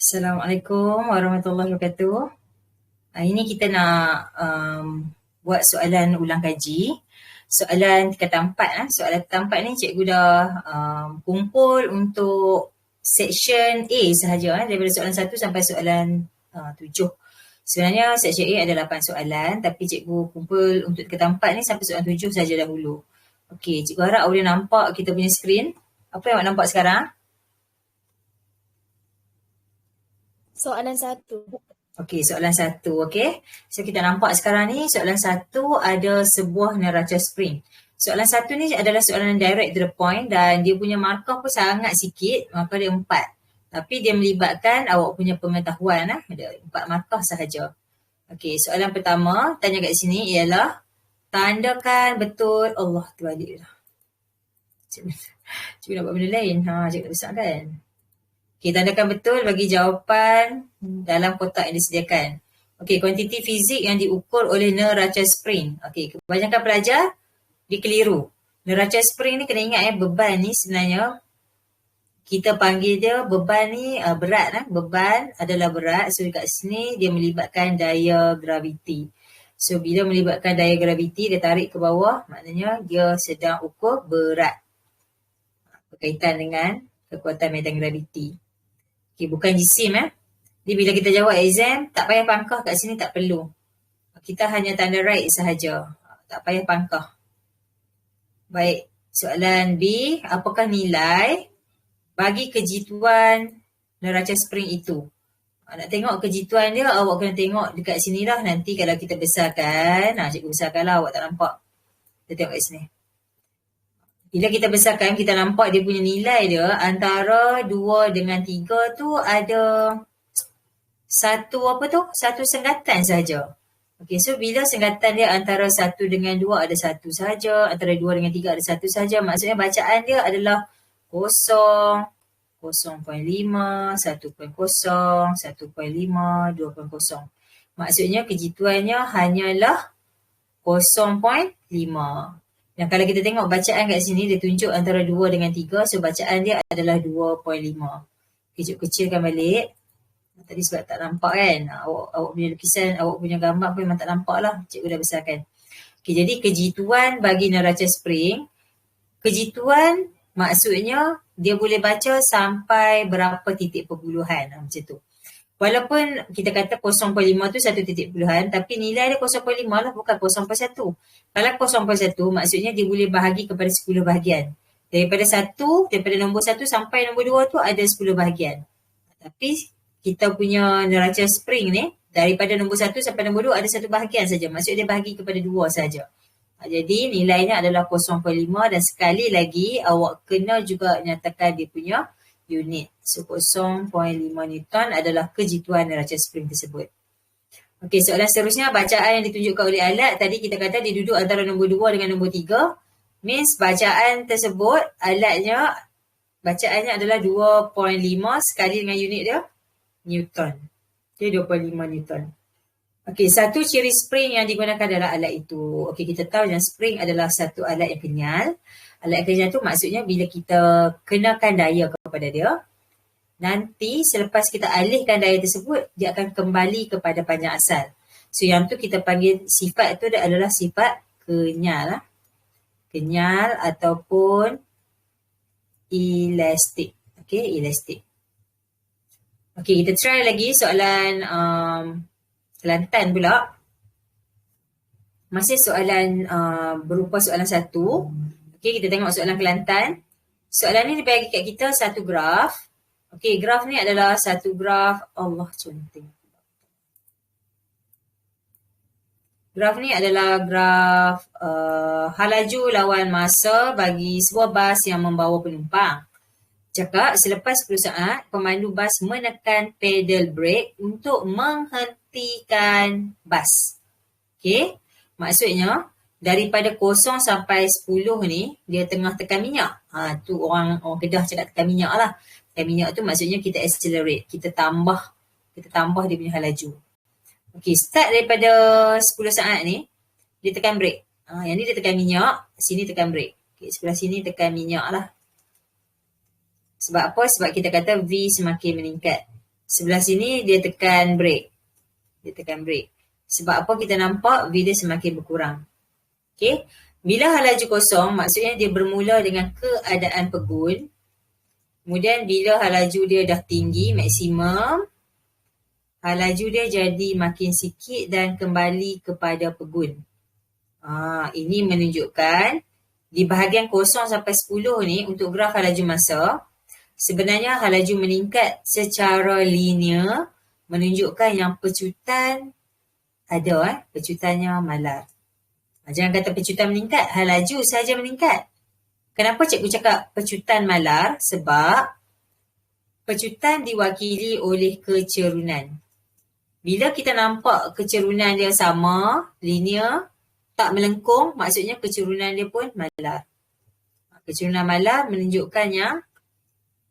Assalamualaikum warahmatullahi wabarakatuh. Ini kita nak buat soalan ulang kaji. Soalan tingkatan 4. Soalan tingkatan 4 ni cikgu dah kumpul untuk section A sahaja, daripada soalan 1 sampai soalan 7. Sebenarnya section A ada 8 soalan, tapi cikgu kumpul untuk tingkatan 4 ni sampai soalan 7 sahaja dahulu. Okey, cikgu harap boleh nampak kita punya skrin. Apa yang awak nampak sekarang? Soalan 1. Okey, soalan 1. Okey. So kita nampak sekarang ni soalan 1 ada sebuah neraca spring. Soalan 1 ni adalah soalan direct to the point dan dia punya markah pun sangat sikit, markah dia 4. Tapi dia melibatkan awak punya pengetahuan ada 4 markah sahaja. Okey, soalan pertama tanya kat sini ialah tandakan betul Allah terbalik dah. Cikgu nak buat benda lain. Cikgu tak besar kan? Okey, tandakan betul bagi jawapan dalam kotak yang disediakan. Okey, kuantiti fizik yang diukur oleh neraca spring. Okey, kebanyakan pelajar dia keliru. Neraca spring ni kena ingat beban ni sebenarnya kita panggil dia beban ni berat. Beban adalah berat. So kat sini dia melibatkan daya graviti. So bila melibatkan daya graviti dia tarik ke bawah, maknanya dia sedang ukur berat. Berkaitan dengan kekuatan medan graviti. Okay, bukan jisim. Jadi bila kita jawab exam, tak payah pangkah kat sini, tak perlu. Kita hanya tanda right sahaja. Tak payah pangkah. Baik, soalan B. Apakah nilai bagi kejituan neraca spring itu? Nak tengok kejituan dia, awak kena tengok dekat sini lah. Nanti kalau kita besarkan, cikgu besarkan lah, awak tak nampak. Kita tengok kat sini. Bila kita besarkan, kita nampak dia punya nilai dia antara 2 dengan 3 tu ada satu senggatan saja. Okey, so bila senggatan dia antara 1 dengan 2 ada 1 saja, antara 2 dengan 3 ada 1 saja, maksudnya bacaan dia adalah 0, 0.5, 1.0, 1.5, 2.0. Maksudnya kejituannya hanyalah 0.5. Dan kalau kita tengok bacaan kat sini, dia tunjuk antara 2 dengan 3. So, bacaan dia adalah 2.5. Cikgu kecilkan balik. Tadi sebab tak nampak kan. Awak punya lukisan, awak punya gambar pun memang tak nampak lah. Cikgu dah besarkan. Okay, jadi kejituan bagi neraca spring. Kejituan maksudnya dia boleh baca sampai berapa titik perpuluhan. Macam tu. Walaupun kita kata 0.5 tu satu titik puluhan, tapi nilai dia 0.5 lah, bukan 0.1. Kalau 0.1 maksudnya dia boleh bahagi kepada 10 bahagian. Daripada nombor 1 sampai nombor 2 tu ada 10 bahagian. Tapi kita punya neraca spring ni, daripada nombor 1 sampai nombor 2 ada 1 bahagian saja. Maksudnya dia bahagi kepada 2 saja. Jadi nilainya adalah 0.5 dan sekali lagi awak kena juga nyatakan dia punya unit. So 0.5 Newton adalah kejituan neraca spring tersebut. Okey, soalan seterusnya, bacaan yang ditunjukkan oleh alat. Tadi kita kata dia duduk antara nombor 2 dengan nombor 3. Means bacaan tersebut, bacaannya adalah 2.5 sekali dengan unit dia, Newton. Jadi 2.5 Newton. Okey, satu ciri spring yang digunakan dalam alat itu. Okey, kita tahu yang spring adalah satu alat yang kenyal. Alat yang kenyal tu maksudnya bila kita kenakan daya kepada dia, nanti selepas kita alihkan daya tersebut, dia akan kembali kepada panjang asal. So yang tu kita panggil sifat tu adalah sifat kenyal. Kenyal ataupun elastik. Okey, elastik. Okey, kita try lagi soalan Kelantan pula. Masih soalan berupa soalan 1. Okey, kita tengok soalan Kelantan. Soalan ni dia bagi kat kita satu graf. Okey, graf ni adalah satu graf. Allah conteng. Graf ni adalah graf halaju lawan masa bagi sebuah bas yang membawa penumpang. Cakap selepas 10 saat, pemandu bas menekan pedal brake untuk menghentikan bas. Okey, maksudnya daripada 0 sampai 10 ni, dia tengah tekan minyak. Tu orang Kedah cakap tekan minyak lah. Tekan minyak tu maksudnya kita accelerate. Kita tambah dia punya halaju. Okey, start daripada 10 saat ni, dia tekan brake. Yang ni dia tekan minyak, sini tekan brake. Okey, sebelah sini tekan minyak lah. Sebab apa? Sebab kita kata V semakin meningkat. Sebelah sini dia tekan break. Sebab apa kita nampak V dia semakin berkurang. Okay. Bila halaju kosong, maksudnya dia bermula dengan keadaan pegun. Kemudian bila halaju dia dah tinggi, maksimum, halaju dia jadi makin sikit dan kembali kepada pegun. Ini menunjukkan di bahagian 0 sampai 10 ni untuk graf halaju masa, sebenarnya halaju meningkat secara linear, menunjukkan yang pecutan ada, pecutannya malar. Jangan kata pecutan meningkat, halaju saja meningkat. Kenapa cikgu cakap pecutan malar? Sebab pecutan diwakili oleh kecerunan. Bila kita nampak kecerunan dia sama, linear, tak melengkung, maksudnya kecerunan dia pun malar. Kecerunan malar menunjukkan yang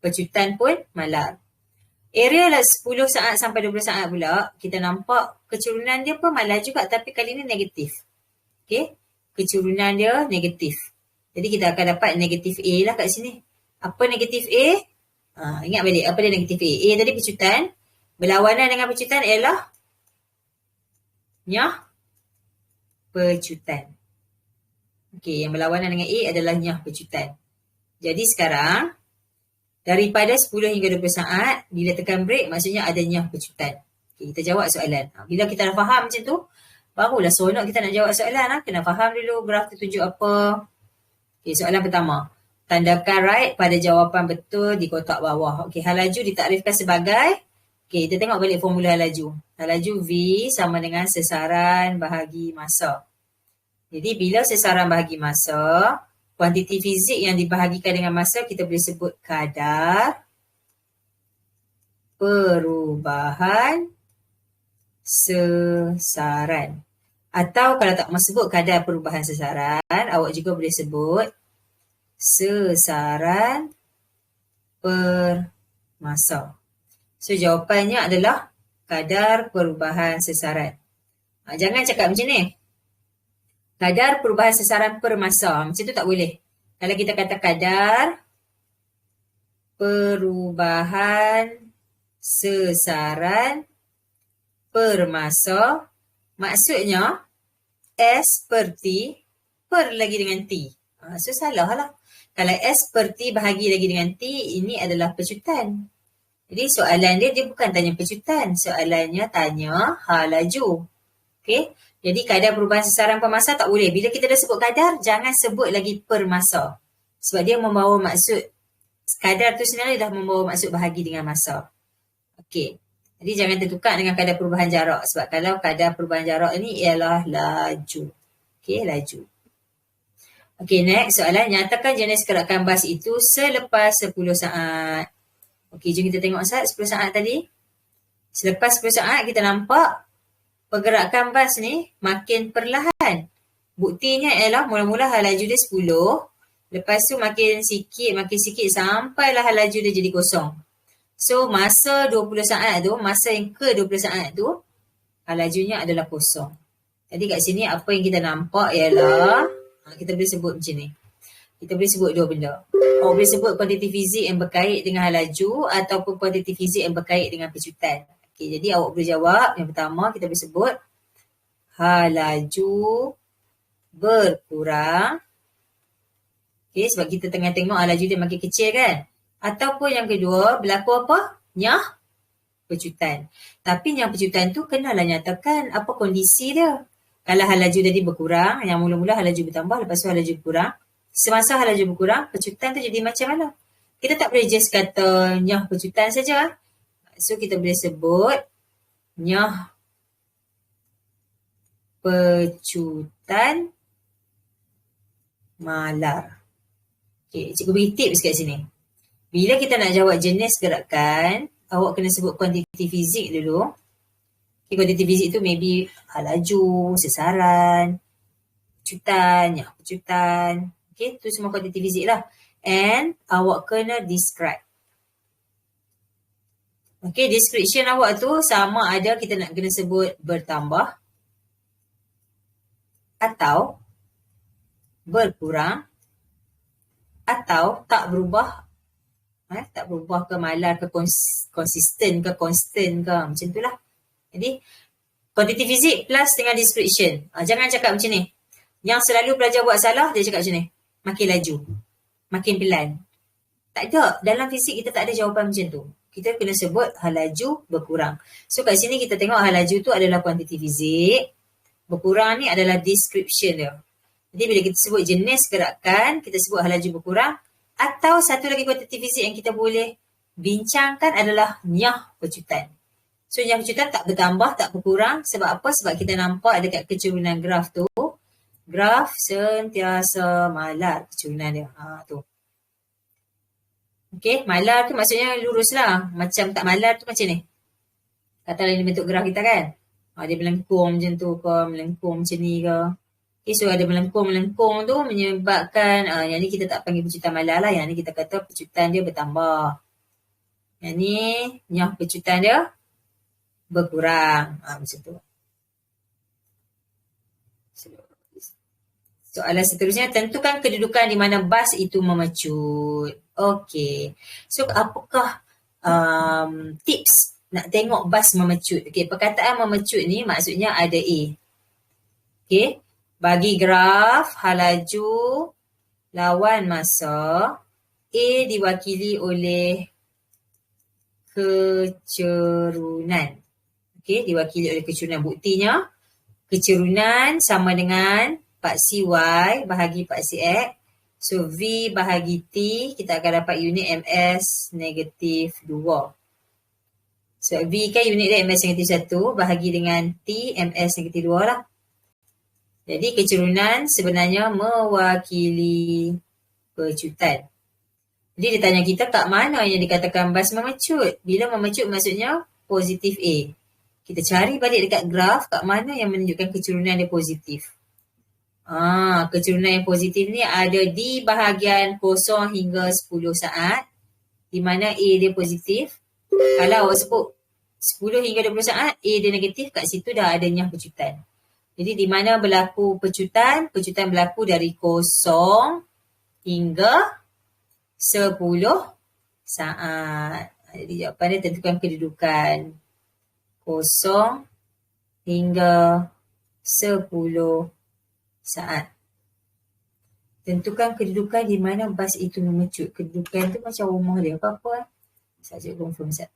pecutan pun malar. Area lah 10 saat sampai 20 saat pula, kita nampak kecerunan dia pun malar juga tapi kali ni negatif. Okay? Kecerunan dia negatif. Jadi kita akan dapat negatif A lah kat sini. Apa negatif A? Ingat balik apa dia negatif A. A tadi pecutan. Berlawanan dengan pecutan ialah nyah pecutan. Okey, yang berlawanan dengan A adalah nyah pecutan. Jadi sekarang, daripada 10 hingga 20 saat, bila tekan break, maksudnya ada nyah pecutan. Okay, kita jawab soalan. Bila kita dah faham macam tu, barulah seronok kita nak jawab soalan. Kena faham dulu graf tu tunjuk apa. Okay, soalan pertama. Tandakan right pada jawapan betul di kotak bawah. Okey, halaju ditakrifkan sebagai, okey, kita tengok balik formula halaju. Halaju V sama dengan sesaran bahagi masa. Jadi bila sesaran bahagi masa, kuantiti fizik yang dibahagikan dengan masa kita boleh sebut kadar perubahan sesaran. Atau kalau tak mahu sebut kadar perubahan sesaran, awak juga boleh sebut sesaran per masa. So jawapannya adalah kadar perubahan sesaran. Jangan cakap macam ni. Kadar perubahan sesaran per masa. Macam tu tak boleh. Kalau kita kata kadar perubahan sesaran per masa, maksudnya S per T per lagi dengan T. So salah lah. Kalau S per T bahagi lagi dengan T, ini adalah pecutan. Jadi soalan dia bukan tanya pecutan. Soalannya tanya halaju. Okay. Jadi kadar perubahan sesaran per masa tak boleh. Bila kita dah sebut kadar, jangan sebut lagi per masa. Sebab dia membawa maksud, kadar tu sebenarnya dah membawa maksud bahagi dengan masa. Okey. Jadi jangan tertukar dengan kadar perubahan jarak. Sebab kalau kadar perubahan jarak ini ialah laju. Okey, laju. Okey, next soalan. Nyatakan jenis gerakan bas itu selepas 10 saat. Okey, jom kita tengok 10 saat tadi. Selepas 10 saat kita nampak pergerakan bas ni makin perlahan. Buktinya ialah mula-mula halaju dia 10. Lepas tu makin sikit sampailah halaju dia jadi kosong. So masa 20 saat tu, masa yang ke 20 saat tu, halajunya adalah kosong. Jadi kat sini apa yang kita nampak ialah, kita boleh sebut macam ni. Kita boleh sebut dua benda. Awak boleh sebut kuantiti fizik yang berkait dengan halaju ataupun kuantiti fizik yang berkait dengan pecutan. Okay, jadi awak boleh jawab. Yang pertama kita boleh sebut halaju berkurang. Okay, sebab kita tengah tengok halaju dia makin kecil kan. Ataupun yang kedua, berlaku apa? Nyah pecutan. Tapi nyah pecutan tu kenalah nyatakan apa kondisi dia. Kalau halaju tadi berkurang, yang mula-mula halaju bertambah, lepas tu halaju berkurang. Semasa halaju berkurang, pecutan tu jadi macam mana? Kita tak boleh just kata nyah pecutan saja. So kita boleh sebut nyah pecutan malar. Okay, cikgu beri tips kat sini. Bila kita nak jawab jenis gerakan, awak kena sebut kuantiti fizik dulu. Okay, kuantiti fizik tu maybe halaju, sesaran, pecutan, nyah pecutan. Okay, tu semua kuantiti fizik lah. And awak kena describe. Okay, description awak tu sama ada kita nak kena sebut bertambah atau berkurang atau tak berubah Tak berubah ke malar ke konsisten ke constant ke. Macam tu lah. Jadi, quantity fizik plus dengan description. Jangan cakap macam ni. Yang selalu pelajar buat salah, dia cakap macam ni. Makin laju. Makin pelan. Tak ada. Dalam fizik kita tak ada jawapan macam tu. Kita kena sebut hal laju berkurang. So kat sini kita tengok hal laju tu adalah quantity fizik. Berkurang ni adalah description dia. Jadi bila kita sebut jenis gerakan, kita sebut hal laju berkurang. Atau satu lagi kuantiti fizik yang kita boleh bincangkan adalah nyah pecutan. So nyah pecutan tak bertambah, tak berkurang. Sebab apa? Sebab kita nampak dekat kecerunan graf tu. Graf sentiasa malar kecerunan dia. Tu. Okay, malar tu maksudnya lurus lah. Macam tak malar tu macam ni. Katalah ini bentuk graf kita kan. Dia melengkung macam tu ke, melengkung macam ni ke. Okay, so ada melengkung-melengkung tu menyebabkan yang ni kita tak panggil pecutan malar lah. Yang ni kita kata pecutan dia bertambah. Yang ni nyah pecutan dia berkurang. Macam tu. Soalan seterusnya, tentukan kedudukan di mana bas itu memecut. Okey. So apakah tips nak tengok bas memecut? Okey, perkataan memecut ni maksudnya ada A. Okey. Bagi graf hal laju lawan masa, A diwakili oleh kecerunan. Okey, diwakili oleh kecerunan. Buktinya, kecerunan sama dengan paksi Y bahagi paksi X. So, V bahagi T, kita akan dapat unit MS negatif 2. So, V kan unit dia MS negatif 1 bahagi dengan T MS negatif 2 lah. Jadi kecerunan sebenarnya mewakili pecutan. Jadi dia tanya kita kat mana yang dikatakan bas memecut. Bila memecut maksudnya positif A. Kita cari balik dekat graf kat mana yang menunjukkan kecerunan dia positif. Kecerunan yang positif ni ada di bahagian 0 hingga 10 saat. Di mana A dia positif. Kalau awak sebut 10 hingga 20 saat, A dia negatif, kat situ dah ada nyah pecutan. Jadi di mana berlaku pecutan? Pecutan berlaku dari 0 hingga 10 saat. Jadi jawapan dia tentukan kedudukan 0 hingga 10 saat. Tentukan kedudukan di mana bas itu memecut. Kedudukan tu macam rumah dia apa-apa. Saja confirm Ustaz.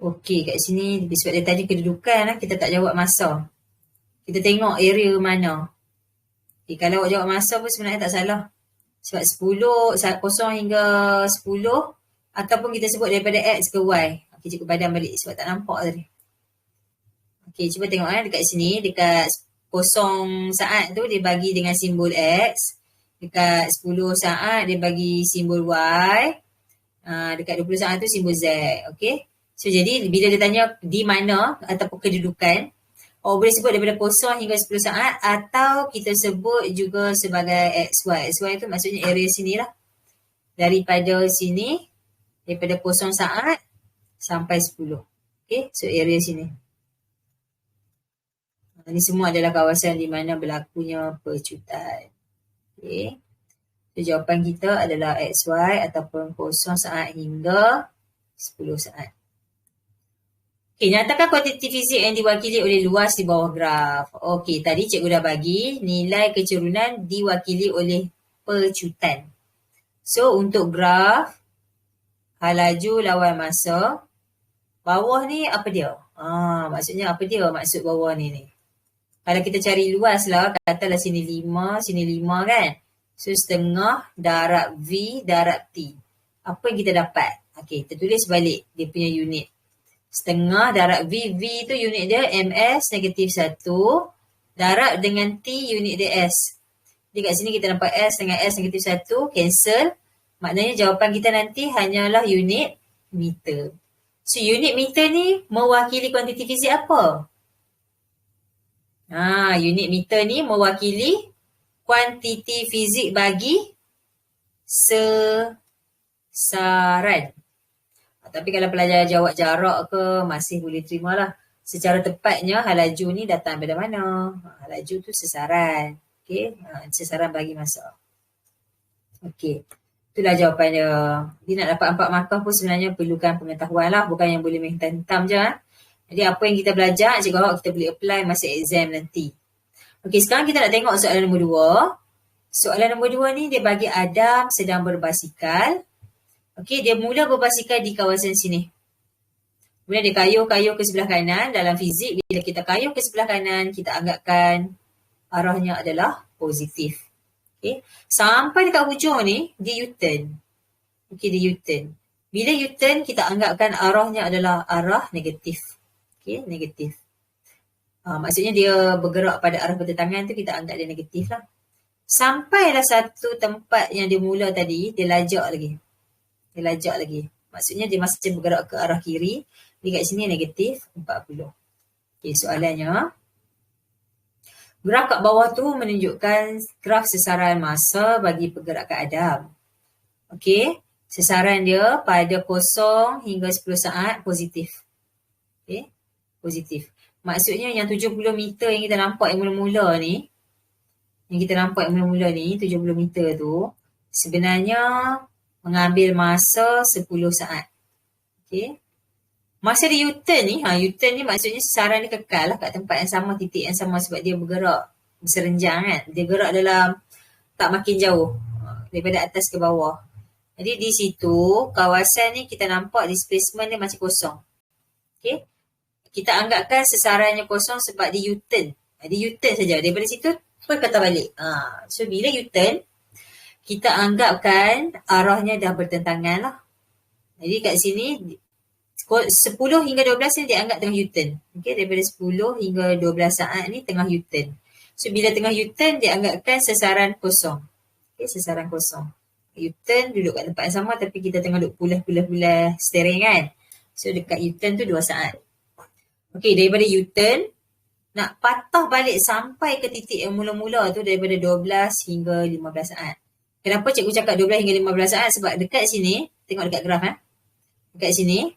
Okey, kat sini sebab dia tadi kedudukan, kita tak jawab masa. Kita tengok area mana. Okay, kalau awak jawab masa pun sebenarnya tak salah. Sebab 0 hingga 10 ataupun kita sebut daripada X ke Y. Okey, cikgu padam balik sebab tak nampak tadi. Okey, cuba tengok dekat sini, dekat 0 saat tu dia bagi dengan simbol X. Dekat 10 saat dia bagi simbol Y. Dekat 20 saat tu simbol Z. Okey. So, jadi bila dia tanya di mana ataupun kedudukan, awak boleh sebut daripada 0 hingga 10 saat atau kita sebut juga sebagai XY. XY tu maksudnya area sini lah. Daripada sini, daripada 0 saat sampai 10. Okay, so area sini. Ini semua adalah kawasan di mana berlakunya pecutan. Okay. So, jawapan kita adalah XY ataupun 0 saat hingga 10 saat. Okey, nyatakan kuantiti fizik yang diwakili oleh luas di bawah graf. Okey, tadi cikgu dah bagi nilai kecerunan diwakili oleh pecutan. So, untuk graf hal laju lawan masa, bawah ni apa dia? Maksudnya apa dia maksud bawah ni? Kalau kita cari luas lah, katalah sini 5 kan? So, setengah darab V darab T. Apa yang kita dapat? Okey, kita tulis balik dia punya unit. Setengah darab V. V tu unit dia MS negatif 1. Darab dengan T unit dia S. Jadi kat sini kita nampak S dengan S negatif 1. Cancel. Maknanya jawapan kita nanti hanyalah unit meter. So unit meter ni mewakili kuantiti fizik apa? Unit meter ni mewakili kuantiti fizik bagi sesaran. Tapi kalau pelajar jawab jarak ke, masih boleh terima lah. Secara tepatnya, halaju ni datang dari mana? Halaju tu sesaran. Okay, sesaran bagi masa. Okay, itulah jawapan dia. Dia nak dapat 4 markah pun sebenarnya perlukan pengetahuan lah. Bukan yang boleh main hentam je. Jadi apa yang kita belajar, cikgu harap kita boleh apply masa exam nanti. Okay, sekarang kita nak tengok soalan nombor 2. Soalan nombor 2 ni dia bagi Adam sedang berbasikal. Okey, dia mula berbasikal di kawasan sini. Kemudian dia kayuh ke sebelah kanan. Dalam fizik, bila kita kayuh ke sebelah kanan, kita anggapkan arahnya adalah positif. Okey, sampai dekat hujung ni, dia U-turn. Okey, dia U-turn. Bila U-turn, kita anggapkan arahnya adalah arah negatif. Okey, negatif. Maksudnya dia bergerak pada arah bertentangan tu, kita anggap dia negatif lah. Sampailah satu tempat yang dia mula tadi, dia lajak lagi. Maksudnya dia masih bergerak ke arah kiri. Dekat sini negatif 40. Okay, soalannya. Graf kat bawah tu menunjukkan graf sesaran masa bagi pergerakan Adam. Okay, sesaran dia pada 0 hingga 10 saat positif. Okay, positif. Maksudnya yang 70 meter yang kita nampak yang mula-mula ni, 70 meter tu, sebenarnya mengambil masa 10 saat. Okay. Masa dia U-turn ni, U-turn ni maksudnya sesaran dia kekal lah kat tempat yang sama, titik yang sama sebab dia bergerak serenjang kan. Dia gerak dalam tak makin jauh daripada atas ke bawah. Jadi di situ, kawasan ni kita nampak displacement dia masih kosong. Okay. Kita anggapkan sesarannya kosong sebab dia U-turn. Dia U-turn saja. Daripada situ, terus kata balik. So bila U-turn, kita anggapkan arahnya dah bertentangan lah. Jadi kat sini 10 hingga 12 ni dianggap tengah U-turn. Okay, daripada 10 hingga 12 saat ni tengah U-turn. So bila tengah U-turn dianggapkan sesaran kosong. Okay, sesaran kosong. U-turn duduk kat tempat yang sama tapi kita tengah duduk pulah steering kan. So dekat U-turn tu 2 saat. Okay, daripada U-turn nak patah balik sampai ke titik yang mula-mula tu daripada 12 hingga 15 saat. Kenapa cikgu cakap 12 hingga 15 saat? Sebab dekat sini, tengok dekat graf dekat sini,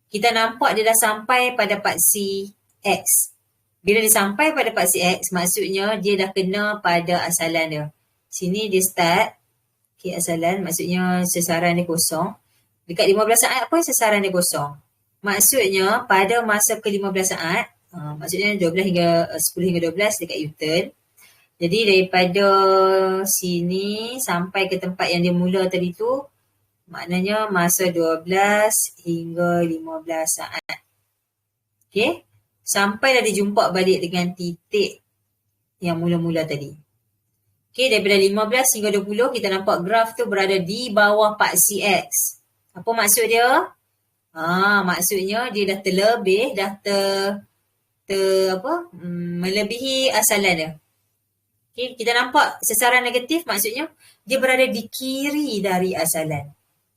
kita nampak dia dah sampai pada paksi X. Bila dia sampai pada paksi X, maksudnya dia dah kena pada asalan dia. Sini dia start, okay, asalan, maksudnya sesaran dia kosong. Dekat 15 saat pun sesaran dia kosong. Maksudnya pada masa ke 15 saat, maksudnya 12 hingga 10 hingga 12 dekat U-turn. Jadi daripada sini sampai ke tempat yang dia mula tadi tu, maknanya masa 12 hingga 15 saat. Okay. Sampailah dia jumpa balik dengan titik yang mula-mula tadi. Okay, daripada 15 hingga 20 kita nampak graf tu berada di bawah paksi X. Apa maksud dia? Maksudnya dia dah terlebih, melebihi asalan dia. Okay, kita nampak sesaran negatif maksudnya dia berada di kiri dari asalan.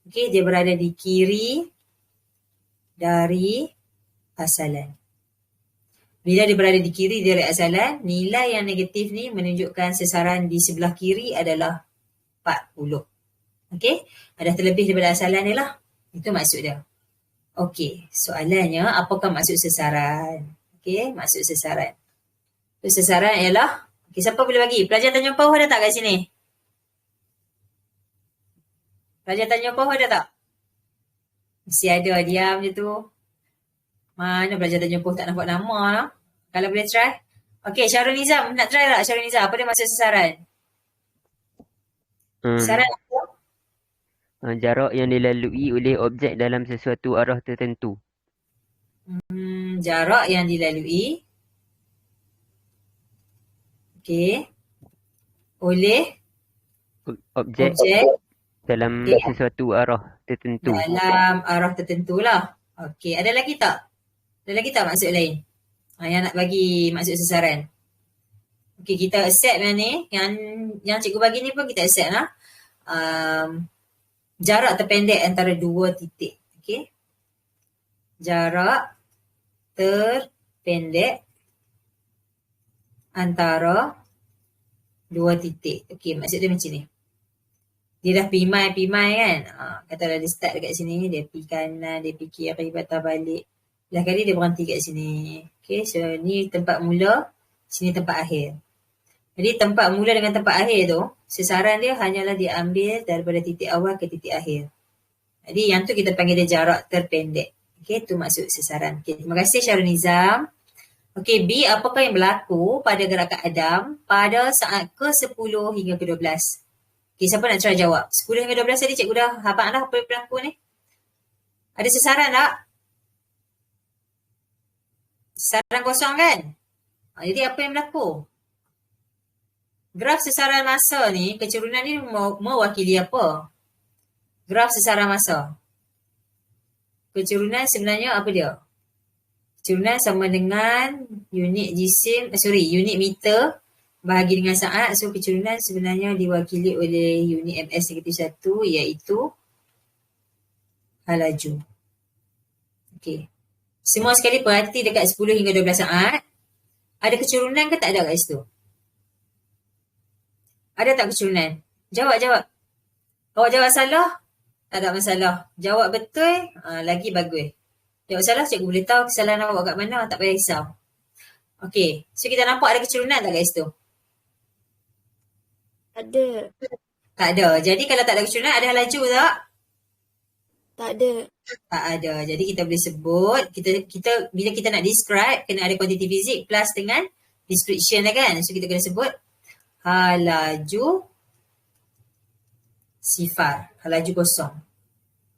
Okay, dia berada di kiri dari asalan. Bila dia berada di kiri dari asalan, nilai yang negatif ni menunjukkan sesaran di sebelah kiri adalah 40. Okay, ada terlebih daripada asalan dia lah. Itu maksud dia. Okay, soalannya apakah maksud sesaran? Okay, maksud sesaran. Sesaran ialah, okay, siapa boleh bagi? Pelajar Tanjung Pauh ada tak kat sini? Pelajar Tanjung Pauh ada tak? Mesti ada, diam je tu. Mana pelajar Tanjung Pauh tak nampak nama lah. Kalau boleh try. Okay, Syarul Nizam. Nak try tak Syarul Nizam? Apa dia maksud sesaran? Sesaran apa? Jarak yang dilalui oleh objek dalam sesuatu arah tertentu. Jarak yang dilalui. Okay. Oleh Objek dalam sesuatu arah tertentu. Dalam arah tertentu lah. Okay, ada lagi tak? Ada lagi tak maksud lain? Yang nak bagi maksud sesaran. Okay, kita accept yang ni. Yang cikgu bagi ni pun kita accept lah. Jarak terpendek antara dua titik. Okay. Jarak terpendek antara dua titik. Okay, maksud dia macam ni. Dia dah pimai kan. Katalah dia start dekat sini, dia pergi kanan, dia pergi kiri, patah balik. Belah kali dia berhenti kat sini. Okay, so ni tempat mula, sini tempat akhir. Jadi tempat mula dengan tempat akhir tu, sesaran dia hanyalah diambil daripada titik awal ke titik akhir. Jadi yang tu kita panggil dia jarak terpendek. Okay, tu maksud sesaran. Okay, terima kasih Syarul Nizam. Okay, B, apakah yang berlaku pada gerakan Adam pada saat ke-10 hingga ke-12? Okay, siapa nak try jawab? 10 hingga 12 tadi cikgu dah hafal dah apa yang berlaku ni. Ada sesaran tak? Sesaran kosong kan? Jadi apa yang berlaku? Graf sesaran masa ni, kecerunan ni mewakili apa? Graf sesaran masa. Kecerunan sebenarnya apa dia? Kecerunan sama dengan unit unit meter bahagi dengan saat. So kecerunan sebenarnya diwakili oleh unit ms-1 iaitu hal laju. Okey. Semua sekali perhati dekat 10 hingga 12 saat. Ada kecerunan ke tak ada kat situ? Ada tak kecerunan? Jawab. Awak jawab salah, tak ada masalah. Jawab betul, lagi bagus. Jawab salah, cikgu boleh tahu kesalahan awak kat mana, tak payah risau. Okey, so kita nampak ada kecerunan tak kat situ? Ada. Tak ada. Jadi kalau tak ada kecerunan, ada hal laju tak? Tak ada. Tak ada. Jadi kita boleh sebut, kita bila kita nak describe, kena ada kuantiti fizik plus dengan description lah kan. So kita kena sebut hal laju sifar. Hal laju kosong.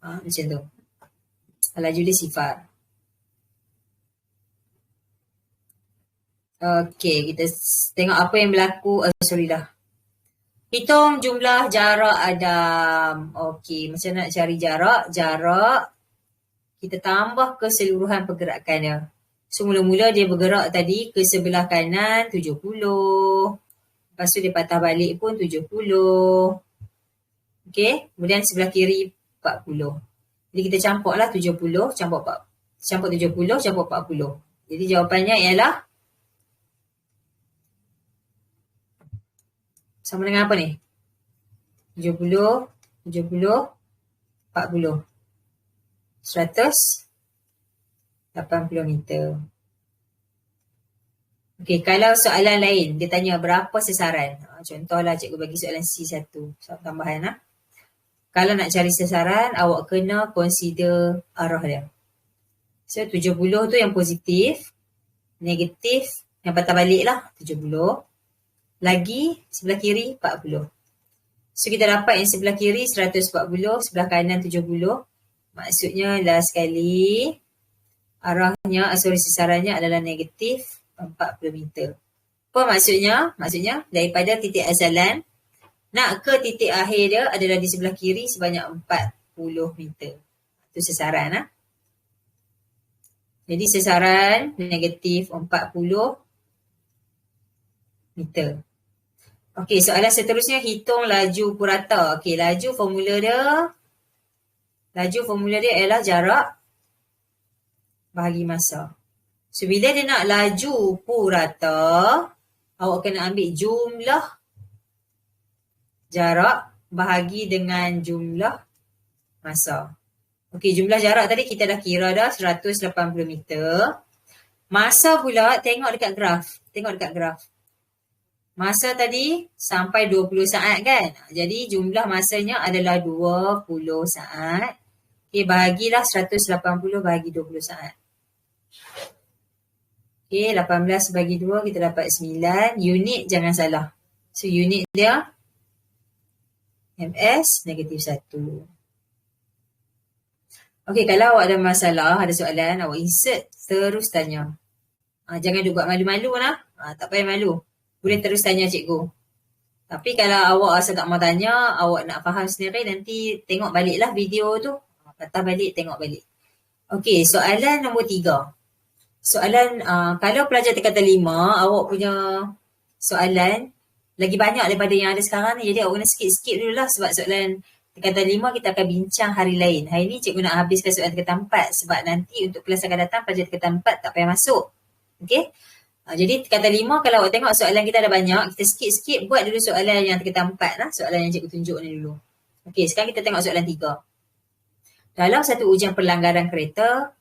Macam tu. Hal laju dia sifar. Okey, kita tengok apa yang berlaku. Sorry dah. Hitung jumlah jarak Adam. Okey, macam nak cari jarak? Jarak kita tambah keseluruhan pergerakannya. So mula-mula dia bergerak tadi ke sebelah kanan 70. Lepas tu dia patah balik pun 70. Okey, kemudian sebelah kiri 40. Jadi kita campurlah 70 campur 70 campur 40. Jadi jawapannya ialah sama dengan apa ni? 70, 40. 180 meter. Okey, kalau soalan lain, dia tanya berapa sesaran. Contohlah cikgu bagi soalan C1. Soalan tambahan lah. Kalau nak cari sesaran, awak kena consider arah dia. So, 70 tu yang positif. Negatif, yang patah balik lah, 70. Lagi, sebelah kiri, 40. So, kita dapat yang sebelah kiri 140, sebelah kanan 70. Maksudnya, last sekali, sesarannya adalah negatif 40 meter. Apa maksudnya? Maksudnya, daripada titik asalan, nak ke titik akhir dia adalah di sebelah kiri sebanyak 40 meter. Itu sesaran. Jadi, sesaran negatif 40 meter. Okey, soalan seterusnya hitung laju purata. Okey, laju formula dia ialah jarak bahagi masa. So, bila dia nak laju purata, awak kena ambil jumlah jarak bahagi dengan jumlah masa. Okey, jumlah jarak tadi kita dah kira dah 180 meter. Masa pula tengok dekat graf. Masa tadi sampai 20 saat kan? Jadi jumlah masanya adalah 20 saat. Okey, bahagilah 180 bahagi 20 saat. Okey, 18 bagi 2 kita dapat 9. Unit jangan salah. So, unit dia MS -1. Okey, kalau awak ada masalah, ada soalan, awak insert, terus tanya. Jangan duk buat malu-malu lah. Tak payah malu. Boleh terus tanya cikgu. Tapi kalau awak rasa tak mau tanya, awak nak faham sendiri, nanti tengok baliklah video tu. Patah balik, tengok balik. Okey, soalan nombor 3. Soalan, kalau pelajar tingkatan 5, awak punya soalan lagi banyak daripada yang ada sekarang ni. Jadi awak kena skip dulu lah sebab soalan tingkatan 5 kita akan bincang hari lain. Hari ni cikgu nak habiskan soalan tingkatan 4 sebab nanti untuk kelas akan datang pelajar tingkatan 4 tak payah masuk. Okey? Jadi tingkatan 5 kalau awak tengok soalan kita ada banyak, kita skip buat dulu soalan yang tingkatan 4 lah. Soalan yang cikgu tunjuk ni dulu. Okey, sekarang kita tengok soalan 3. Dalam satu ujian pelanggaran kereta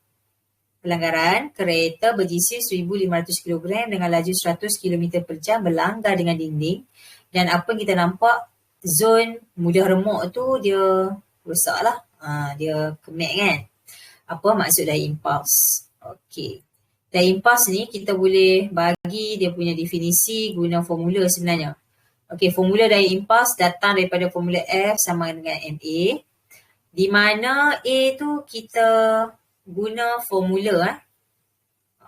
berjisim 1,500 kg dengan laju 100 km per jam berlanggar dengan dinding, dan apa yang kita nampak zon mudah remuk tu dia rosak lah. Dia kemek kan. Apa maksud daya impuls? Okey. Daya impuls ni kita boleh bagi dia punya definisi guna formula sebenarnya. Okey, formula daya impuls datang daripada formula F sama dengan ma, di mana A tu kita guna formula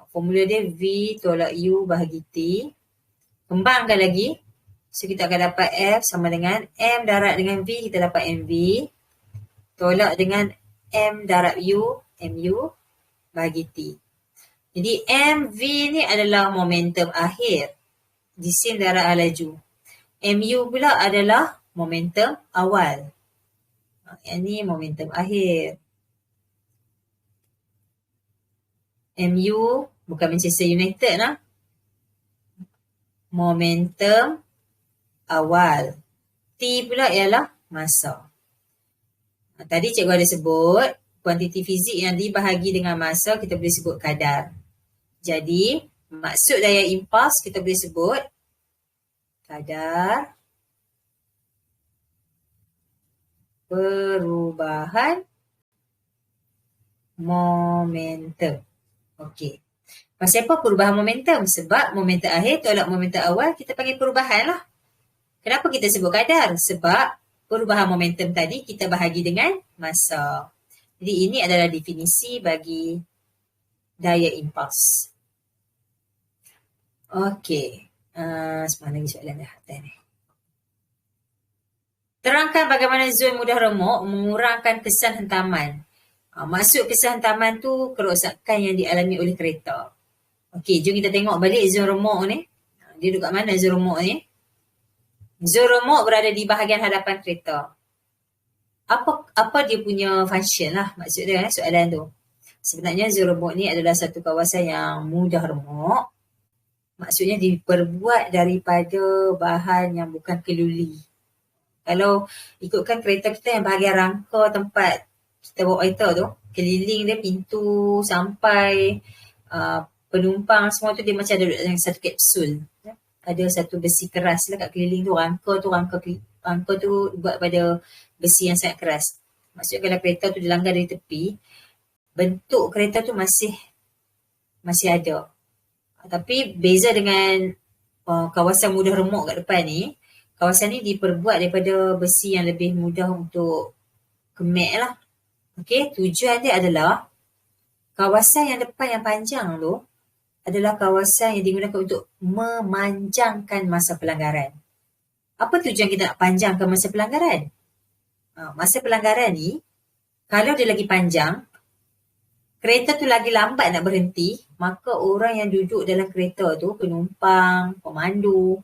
formula dia V tolak U bahagi T. Kembangkan lagi. So kita akan dapat F sama dengan M darab dengan V, kita dapat MV. Tolak dengan M darab U, MU bahagi T. Jadi MV ni adalah momentum akhir. Jisim darab laju. MU pula adalah momentum awal. Yang ni momentum akhir. MU bukan Manchester United lah. Momentum awal. T pula ialah masa. Tadi cikgu ada sebut kuantiti fizik yang dibahagi dengan masa kita boleh sebut kadar. Jadi maksud daya impuls kita boleh sebut kadar perubahan momentum. Okey. Pasal apa perubahan momentum? Sebab momentum akhir tolak momentum awal kita panggil perubahan lah. Kenapa kita sebut kadar? Sebab perubahan momentum tadi kita bahagi dengan masa. Jadi ini adalah definisi bagi daya impuls. Okey. Semalam lagi soalan dah. Terangkan bagaimana zon mudah remuk mengurangkan kesan hentaman. Maksud kesan hentaman tu kerosakan yang dialami oleh kereta. Okey, jom kita tengok balik zon remuk ni. Dia duduk kat mana zon remuk ni? Zon remuk berada di bahagian hadapan kereta. Apa dia punya function lah maksud dia soalan tu. Sebenarnya zon remuk ni adalah satu kawasan yang mudah remuk. Maksudnya diperbuat daripada bahan yang bukan keluli. Kalau ikutkan kereta kita yang bahagian rangka tempat kita bawa kereta tu, keliling dia pintu sampai penumpang semua tu dia macam ada dalam satu kapsul. Ada satu besi keras lah kat keliling tu. Rangka tu buat pada besi yang sangat keras. Maksudnya kalau kereta tu dilanggar dari tepi, bentuk kereta tu masih ada. Tapi beza dengan kawasan mudah remuk kat depan ni, kawasan ni diperbuat daripada besi yang lebih mudah untuk kemek lah. Okey, tujuan dia adalah kawasan yang depan yang panjang tu adalah kawasan yang digunakan untuk memanjangkan masa pelanggaran. Apa tujuan kita nak panjangkan masa pelanggaran? Masa pelanggaran ni, kalau dia lagi panjang, kereta tu lagi lambat nak berhenti, maka orang yang duduk dalam kereta tu, penumpang, pemandu,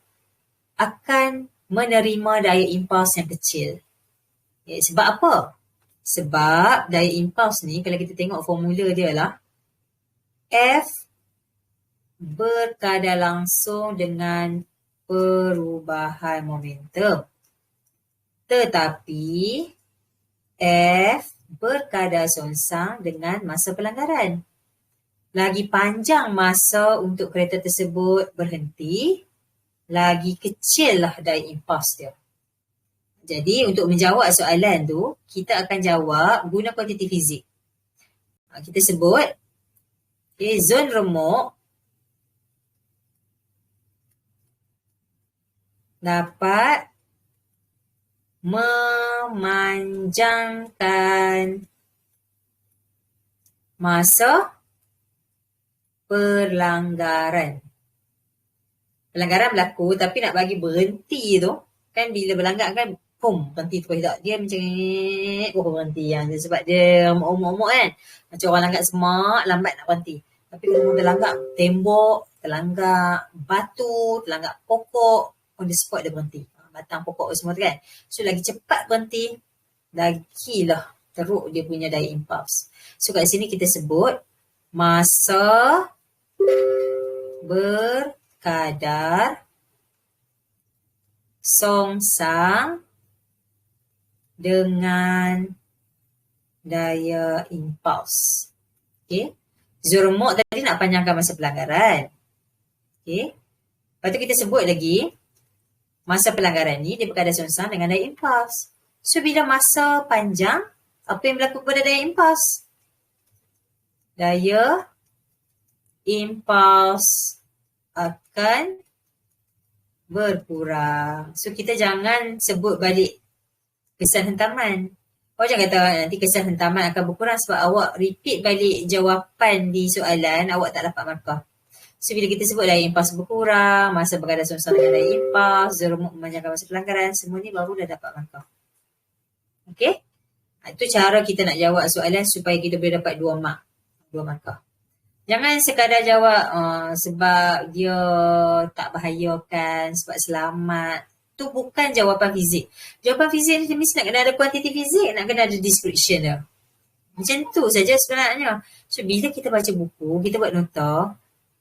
akan menerima daya impuls yang kecil. Sebab apa? Sebab daya impuls ni, kalau kita tengok formula dia lah, F berkadar langsung dengan perubahan momentum. Tetapi F berkadar songsang dengan masa pelanggaran. Lagi panjang masa untuk kereta tersebut berhenti, lagi kecil lah daya impuls dia. Jadi untuk menjawab soalan tu, kita akan jawab guna kuantiti fizik. Kita sebut zon remuk dapat memanjangkan masa pelanggaran. Pelanggaran berlaku tapi nak bagi berhenti tu, kan bila berlanggar kan, berhenti terus tak. Dia macam berhenti yang sebab dia remuk-remuk kan. Macam orang langgar semak, lambat nak berhenti. Tapi kalau terlanggar tembok, terlanggar batu, terlanggar pokok, on the spot dia berhenti. Batang pokok semua tu kan. So lagi cepat berhenti, lagilah teruk dia punya daya impuls. So kat sini kita sebut masa berkadar songsang dengan daya impuls. Okay. Zormok tadi nak panjangkan masa pelanggaran. Okay. Lepas tu kita sebut lagi masa pelanggaran ni dia berkadar songsang dengan daya impuls. So bila masa panjang, apa yang berlaku pada daya impuls? Daya impuls akan berkurang. So kita jangan sebut balik kesan hentaman. Awak jangan kata nanti kesan hentaman akan berkurang sebab awak repeat balik jawapan di soalan, awak tak dapat markah. So bila kita sebut daya impuls berkurang, masa berkadar songsang dengan daya impuls, zormok memanjangkan masa pelanggaran, semua ni baru dah dapat markah. Okay? Itu cara kita nak jawab soalan supaya kita boleh dapat 2 markah. Jangan sekadar jawab sebab dia tak bahayakan, sebab selamat. Tu bukan jawapan fizik. Jawapan fizik ni mesti nak kena ada kuantiti fizik, nak kena ada description dia. Macam tu saja sebenarnya. So bila kita baca buku, kita buat nota,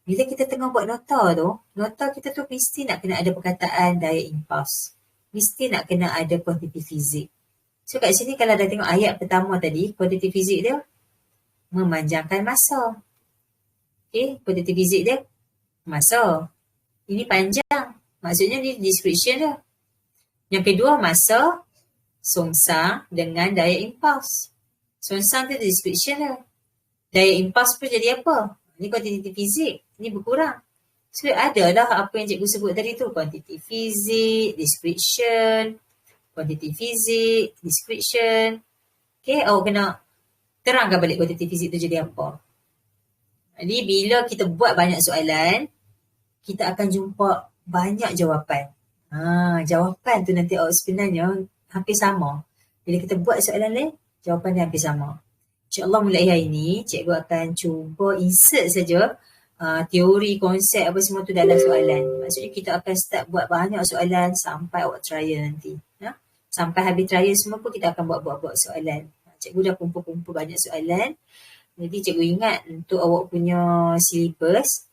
bila kita tengah buat nota tu, nota kita tu mesti nak kena ada perkataan daya impuls. Mesti nak kena ada kuantiti fizik. So kat sini kalau dah tengok ayat pertama tadi, kuantiti fizik dia memanjangkan masa. Okay, kuantiti fizik dia masa. Ini panjang. Maksudnya ni description dia. Yang kedua, masa songsang dengan daya impuls. Songsang tu description dia. Daya impuls pun jadi apa? Ni kuantiti fizik. Ni berkurang. So adalah apa yang cikgu sebut tadi tu. Kuantiti fizik, description, kuantiti fizik, description. Okay, awak kena terangkan balik kuantiti fizik tu jadi apa. Jadi bila kita buat banyak soalan, kita akan jumpa banyak jawapan. Jawapan tu nanti sebenarnya hampir sama. Bila kita buat soalan lain, jawapan dia hampir sama. InsyaAllah mulai hari ini, cikgu akan cuba insert saja teori, konsep apa semua tu dalam soalan. Maksudnya kita akan start buat banyak soalan sampai awak trial nanti. Sampai habis trial semua pun kita akan buat soalan. Cikgu dah kumpul-kumpul banyak soalan. Jadi cikgu ingat untuk awak punya syllabus,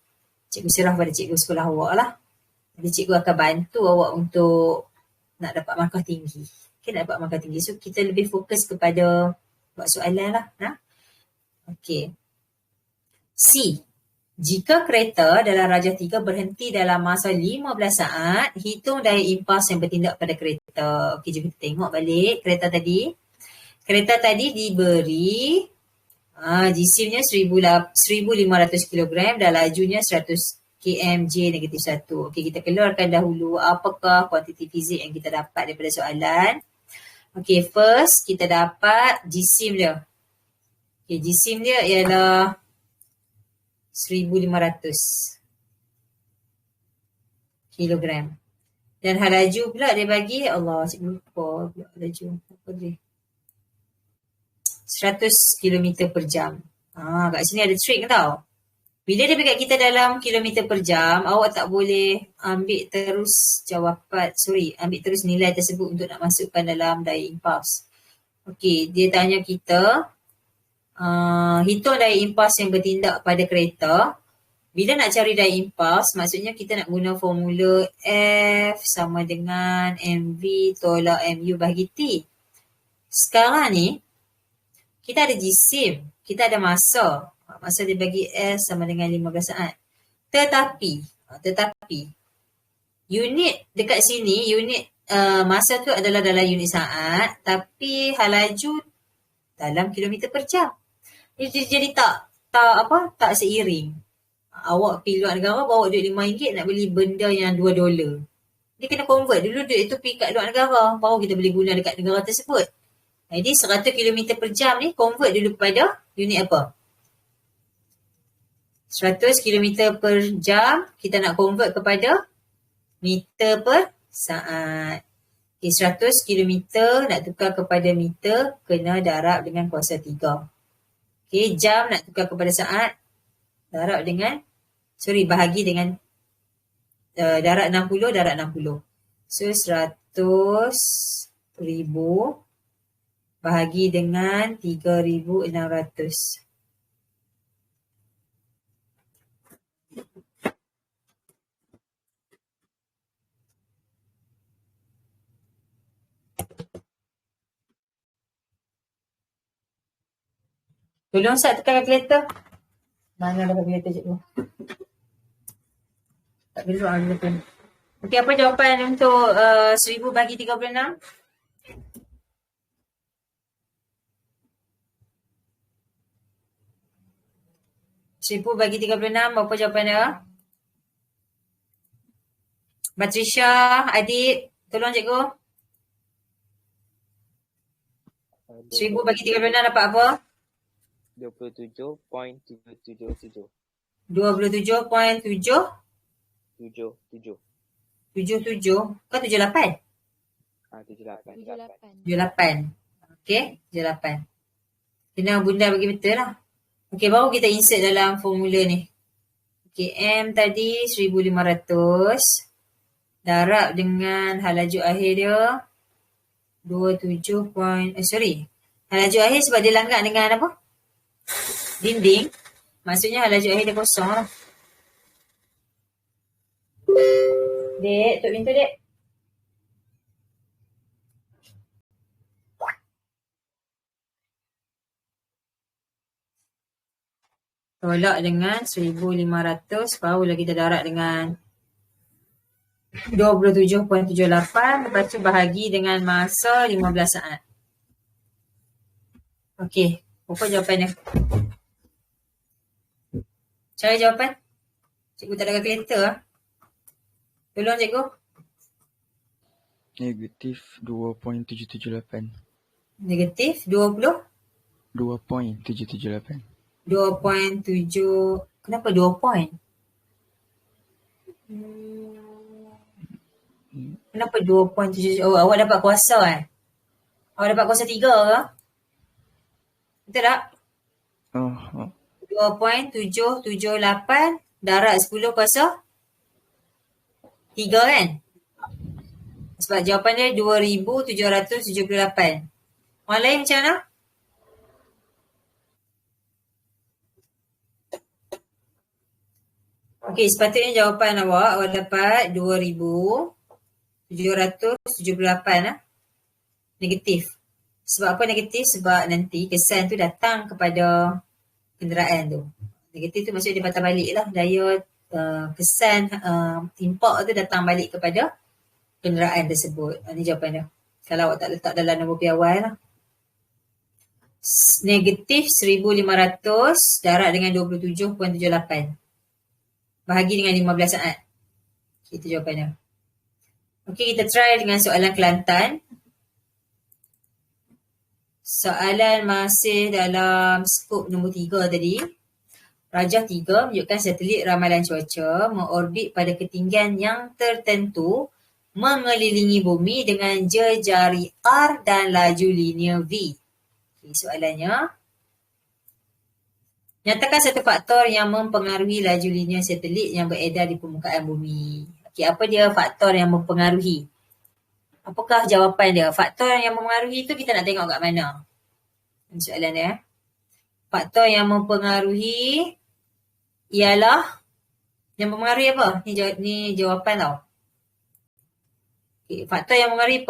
cikgu serah pada cikgu sekolah awak lah. Jadi cikgu akan bantu awak untuk nak dapat markah tinggi. Okay, nak dapat markah tinggi. So kita lebih fokus kepada buat soalan lah. Okay. C. Jika kereta dalam Darjah 3 berhenti dalam masa 15 saat, hitung daya impuls yang bertindak pada kereta. Okay, jom kita tengok balik kereta tadi. Kereta tadi diberi jisimnya 1500 kg dan lajunya 100 kmj-1. Okey, kita keluarkan dahulu apakah kuantiti fizik yang kita dapat daripada soalan. Okey, first kita dapat jisim dia. Okey, jisim dia ialah 1500 kg. Dan laju pula dia bagi, Allah, cikgu lupa pula laju. Apa dia? 100 km per jam. Kat sini ada trick tau. Bila dia bagi kat kita dalam kilometer per jam, awak tak boleh ambil terus ambil terus nilai tersebut untuk nak masukkan dalam daya impuls. Okey, dia tanya kita, hitung daya impuls yang bertindak pada kereta. Bila nak cari daya impuls, maksudnya kita nak guna formula F sama dengan MV tolak MU bahagi T. Sekarang ni, kita ada jisim, kita ada masa. Masa dia bagi S sama dengan 15 saat. Tetapi, unit dekat sini, unit masa tu adalah dalam unit saat, tapi laju dalam kilometer per jam. Jadi tak seiring. Awak pergi luar negara, bawa duit RM5 nak beli benda yang $2. Dia kena convert dulu duit tu pergi kat luar negara, baru kita boleh guna dekat negara tersebut. Jadi 100 km per jam ni convert dulu kepada unit apa? 100 km per jam kita nak convert kepada meter per saat. Okay, 100 km nak tukar kepada meter, kena darab dengan kuasa 3. Okay, jam nak tukar kepada saat, bahagi dengan darab 60. So 100,000 bahagi dengan 3,600. Tolong Ustaz tekan kalkulator. Mana ada kalkulator cikgu? Tak perlu ambil pun. Okey, apa jawapan untuk 1000 bagi 36? Seribu bagi 36, apa jawapan dia? Patricia, Adit, tolong cikgu. 1000 bagi 36 dapat apa? 27.777. 27.777. 77. Kan 78? 78. 78. Okey, 78. Kena bunda bagi betul lah. Okey, baru kita insert dalam formula ni. Okey, M tadi 1500. Darab dengan halaju akhir dia 27 halaju akhir sebab dia langgar dengan apa? Dinding. Maksudnya halaju akhir dia kosong lah. Dek, tutup pintu dek. Tolak dengan 1500, barulah kita darab dengan 27.78, lepas tu bahagi dengan masa 15 saat. Okey, apa jawapan dia? Cara jawapan? Cikgu tak ada kalkulator lah. Tolong cikgu. Negatif 2.778. Negatif 20. 2.778. 2.7. Kenapa 2 point? Kenapa 2.7? Oh, awak dapat kuasa Awak dapat kuasa 3 ke? Betul tak? Oh. 2.778 darab 10 kuasa 3 kan? Sebab jawapan dia 2778. Orang lain macam mana? Okey, sepatutnya jawapan awak dapat 2778 lah. Negatif. Sebab apa negatif? Sebab nanti kesan tu datang kepada kenderaan tu. Negatif tu maksudnya dia patah balik lah. Daya kesan impak tu datang balik kepada kenderaan tersebut. Ini jawapan dia. Kalau awak tak letak dalam nombor piawai lah. Negatif 1500 darab dengan 27.78. Bahagi dengan 15 saat. Itu jawapannya. Okey, kita try dengan soalan Kelantan. Soalan masih dalam skop nombor 3 tadi. Rajah 3 menunjukkan satelit ramalan cuaca mengorbit pada ketinggian yang tertentu mengelilingi bumi dengan jejari R dan laju linear V. Okay, soalannya. Nyatakan satu faktor yang mempengaruhi laju linear satelit yang beredar di permukaan bumi. Okey, apa dia faktor yang mempengaruhi? Apakah jawapan dia? Faktor yang mempengaruhi itu kita nak tengok kat mana? Soalan dia. Faktor yang mempengaruhi ialah, yang mempengaruhi apa? Ni jawapan tau. Okay, faktor yang mempengaruhi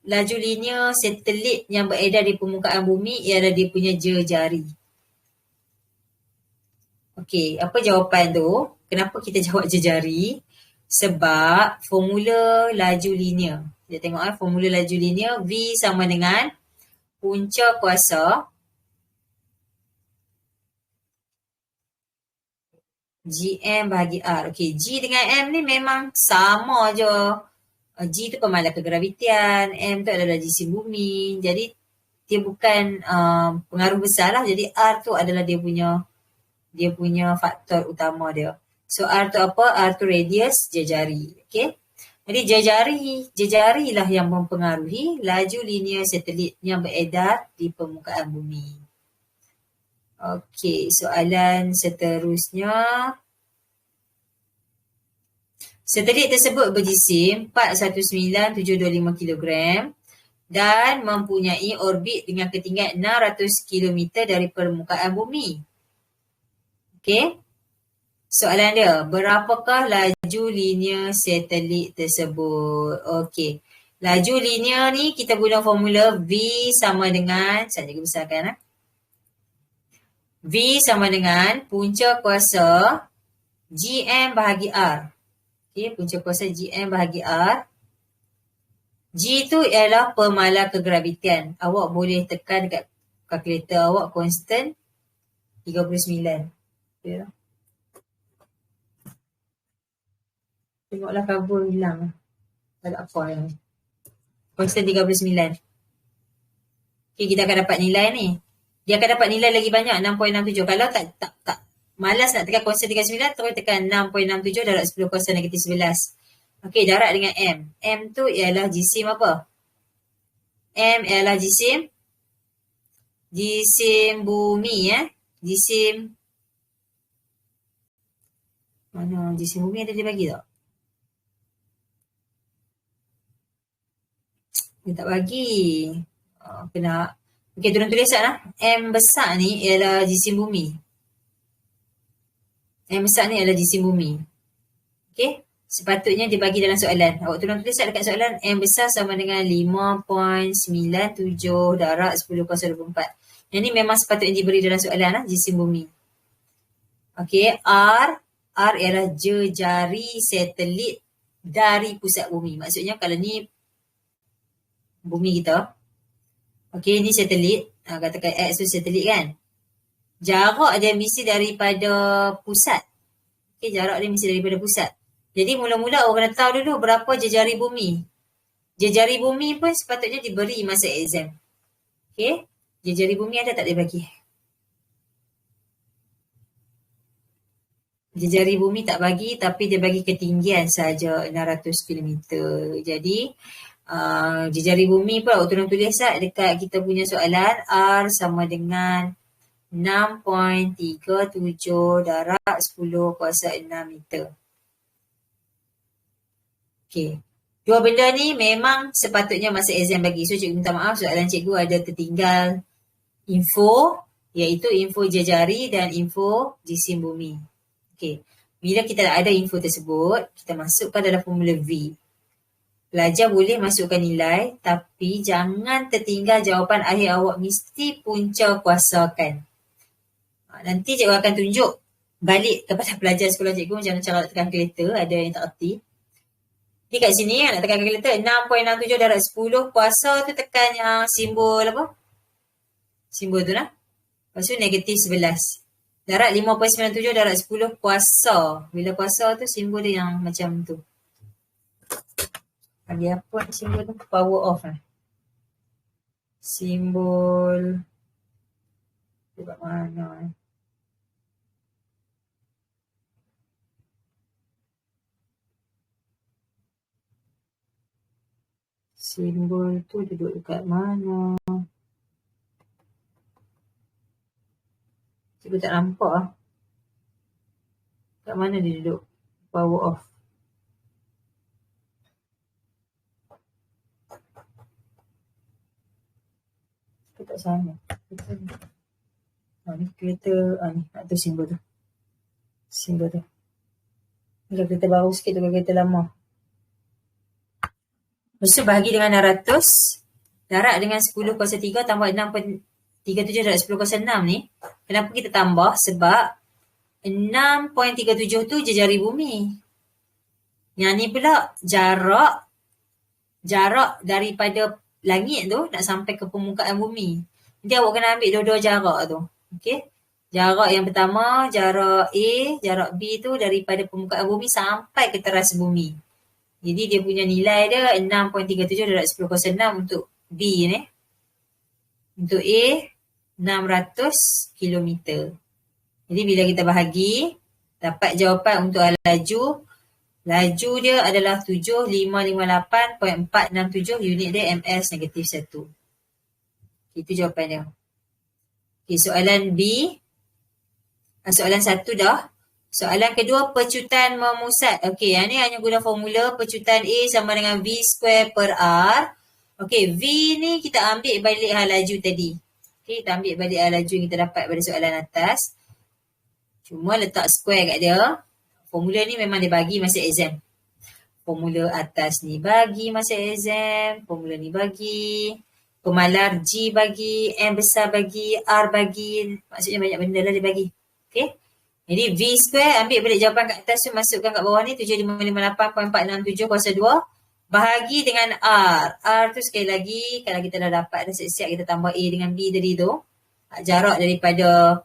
laju linear satelit yang beredar di permukaan bumi ialah dia punya jejari. Okey, apa jawapan tu? Kenapa kita jawab jejari? Sebab formula laju linear. Kita tengok formula laju linear V sama dengan punca kuasa GM bahagi R. Okey, G dengan M ni memang sama je. G tu pemalas kegravitian, M tu adalah jisim bumi. Jadi dia bukan pengaruh besar lah. Jadi R tu adalah dia punya faktor utama dia. So R tu apa? R tu radius jejari. Okay. Jadi jejari lah yang mempengaruhi laju linear satelit yang beredar di permukaan bumi. Okay, soalan seterusnya. Satelit tersebut berjisim 419,725 kg dan mempunyai orbit dengan ketinggian 600 km dari permukaan bumi. Okey. Soalan dia, berapakah laju linear satelit tersebut? Okey. Laju linear ni kita guna formula V sama dengan, saya juga besarkan V sama dengan punca kuasa GM bahagi R. Okay, punca kuasa GM bahagi R. G tu ialah pemalar kegravitian. Awak boleh tekan dekat kalkulator awak constant 39. Okay lah. Tengoklah cover hilang. Tak ada apa yang ni. Constant 39. Okay, kita akan dapat nilai ni. Dia akan dapat nilai lagi banyak, 6.67. Kalau tak malas nak tekan constant 39, terus tekan 6.67 darab 10 kuasa negatif 11. Okey, darab dengan M. M tu ialah jisim apa? M ialah jisim bumi Jisim mana? Jisim bumi ada dia bagi tak? Dia tak bagi. Kena. Okey, turun tulisan lah. M besar ni ialah jisim bumi. M besar ni adalah jisim bumi. Okey. Sepatutnya dibagi dalam soalan. Awak turun tulisan dekat soalan M besar sama dengan 5.97 darab 10 kuasa 24. Yang ni memang sepatutnya diberi dalam soalan lah, jisim bumi. Okey, R ialah jejari satelit dari pusat bumi. Maksudnya kalau ni bumi kita. Okey, ni satelit. Katakan X tu satelit kan. Jarak dia mesti daripada pusat. Okey, jarak dia mesti daripada pusat. Jadi mula-mula orang kena tahu dulu berapa jejari bumi. Jejari bumi pun sepatutnya diberi masa exam. Okey, jejari bumi ada tak dia bagi? Jejari bumi tak bagi, tapi dia bagi ketinggian saja 600 km. Jadi jejari bumi pun awak turun tulis dekat kita punya soalan R sama dengan 6.37 darab 10 kuasa 6 meter. Okey. Dua benda ni memang sepatutnya masa exam bagi. So cikgu minta maaf, soalan cikgu ada tertinggal info, iaitu info jejari dan info jisim bumi. Okey. Bila kita dah ada info tersebut, kita masukkan dalam formula V. Pelajar boleh masukkan nilai, tapi jangan tertinggal jawapan akhir awak mesti punca kuasakan. Nanti cikgu akan tunjuk balik kepada pelajar sekolah cikgu macam mana cara nak tekan kalkulator, ada yang tak erti. Ni kat sini nak tekan kalkulator 6.67 darab 10 kuasa tu tekan yang simbol apa? Simbol tu lah. Lepas tu negatif 11. Darab 5.97 darab 10 kuasa. Bila kuasa tu simbol dia yang macam tu. Bagi apa simbol tu? Power off lah. Simbol dekat mana simbol tu duduk dekat mana? Cikgu tak nampak lah. Kat mana dia duduk? Power off. Kita tak sama. Ni kereta, ni nak tu simbol tu. Simbol tu. Ni kereta baru sikit tu, kereta lama. Lepas tu bahagi dengan 600. Darab dengan 10 kuasa 3 tambah 6.37 darab 10 kuasa 6 ni. Kenapa kita tambah? Sebab 6.37 tu jejari bumi. Yang ni pula jarak daripada langit tu nak sampai ke permukaan bumi. Jadi awak kena ambil dua-dua jarak tu. Okey. Jarak yang pertama, jarak A, jarak B tu daripada permukaan bumi sampai ke teras bumi. Jadi dia punya nilai dia 6.37 darab 10 kuasa 6 untuk B ni. Untuk A, 600 km. Jadi bila kita bahagi, dapat jawapan untuk laju. Laju dia adalah 7558.467, unit dia ms negatif 1. Itu jawapan dia. Okay, soalan B. Soalan 1 dah. Soalan kedua, pecutan memusat. Okey, yang ni hanya guna formula pecutan A sama dengan V square per R. Okey, V ni kita ambil balik hal laju tadi. Okey, kita ambil balik hal laju yang kita dapat pada soalan atas. Cuma letak square kat dia. Formula ni memang dia bagi masa exam. Formula atas ni bagi masa exam. Formula ni bagi. Pemalar G bagi, M besar bagi, R bagi, maksudnya banyak benda lah dia bagi. Okay. Jadi V square, ambil balik jawapan kat atas tu, masukkan kat bawah ni 7558.467 kuasa 2. Bahagi dengan R. R tu sekali lagi, kalau kita dah dapat dah siap-siap, kita tambah A dengan B tadi tu. Jarak daripada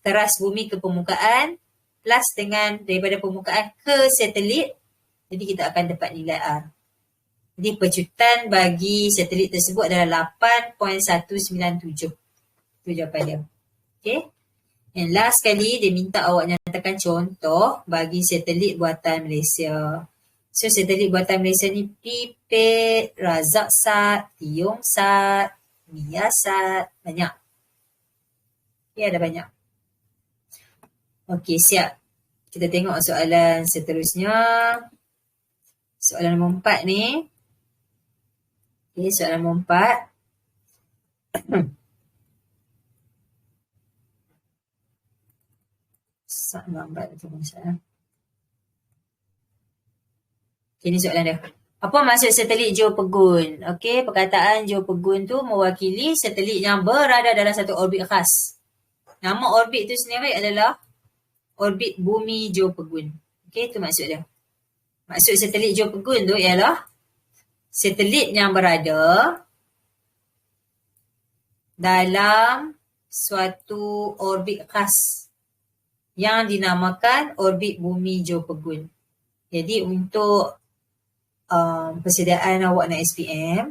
teras bumi ke permukaan plus dengan daripada permukaan ke satelit. Jadi kita akan dapat nilai R. Jadi pecutan bagi satelit tersebut adalah 8.197. Itu jawapan dia. Okay. And last sekali, dia minta awak nyatakan contoh bagi satelit buatan Malaysia. So, satelit buatan Malaysia ni Pipit, Razaksat, Tiyongsat, Miasat, banyak. Okay, ada banyak. Okay, siap. Kita tengok soalan seterusnya. Soalan nombor 4 ni. Okay, soalan nombor 4. Lambat tu masalah. Okay, ni soalan dia. Apa maksud satelit Jio Pegun? Okey, perkataan Jio Pegun tu mewakili satelit yang berada dalam satu orbit khas. Nama orbit tu sendiri adalah orbit bumi Jio Pegun. Okey, itu maksud dia. Maksud satelit Jio Pegun tu ialah satelit yang berada dalam suatu orbit khas yang dinamakan orbit bumi Jio Pegun. Jadi untuk persediaan awak nak SPM,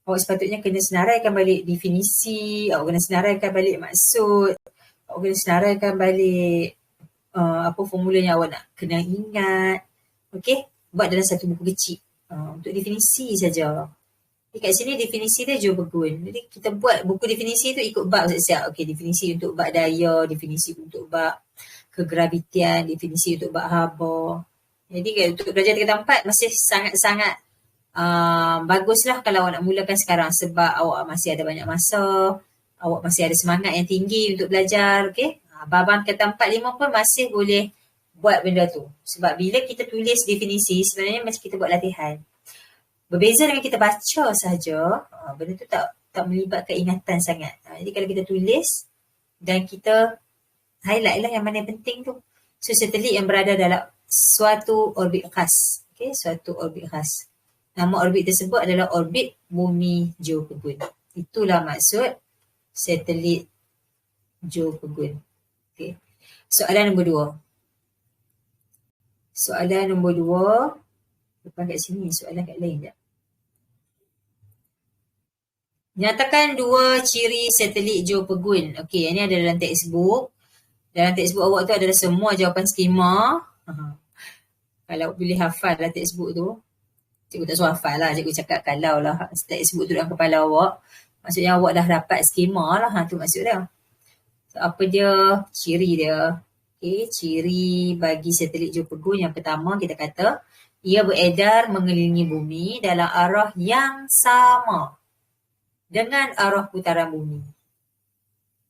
awak sepatutnya kena senaraikan balik definisi, awak kena senaraikan balik maksud, awak kena senaraikan balik apa formula yang awak nak kena ingat. Okey, buat dalam satu buku kecil untuk definisi saja. Kat sini definisi dia Jio Pegun. Jadi kita buat buku definisi tu ikut bab siap-siap. Okey, definisi untuk bab daya, definisi untuk bab kegravitian, definisi untuk bab haba. Jadi untuk belajar tingkatan 4 masih sangat-sangat baguslah kalau awak nak mulakan sekarang sebab awak masih ada banyak masa, awak masih ada semangat yang tinggi untuk belajar. Okey, babang tingkatan 4, 5 pun masih boleh buat benda tu. Sebab bila kita tulis definisi sebenarnya macam kita buat latihan. Berbeza dengan kita baca saja, benda tu tak melibatkan ingatan sangat. Jadi kalau kita tulis dan kita highlight lah yang mana yang penting tu. So, satelit yang berada dalam suatu orbit khas. Okay, suatu orbit khas. Nama orbit tersebut adalah orbit bumi Jio Pegun. Itulah maksud satelit Jio Pegun. Okay. Soalan nombor 2. Soalan nombor 2. Depan kat sini, soalan kat lain sekejap. Nyatakan 2 ciri satelit Jio Pegun. Okey, ini ada dalam textbook. Dalam textbook awak tu adalah semua jawapan skema. Kalau boleh hafal lah textbook tu. Cikgu tak suruh hafal lah. Cikgu cakap kalau lah textbook tu dalam kepala awak. Maksudnya awak dah dapat skema lah. Tu maksud dia. So, apa dia? Ciri dia. Okay, ciri bagi satelit Jio Pegun yang pertama kita kata ia beredar mengelilingi bumi dalam arah yang sama dengan arah putaran bumi.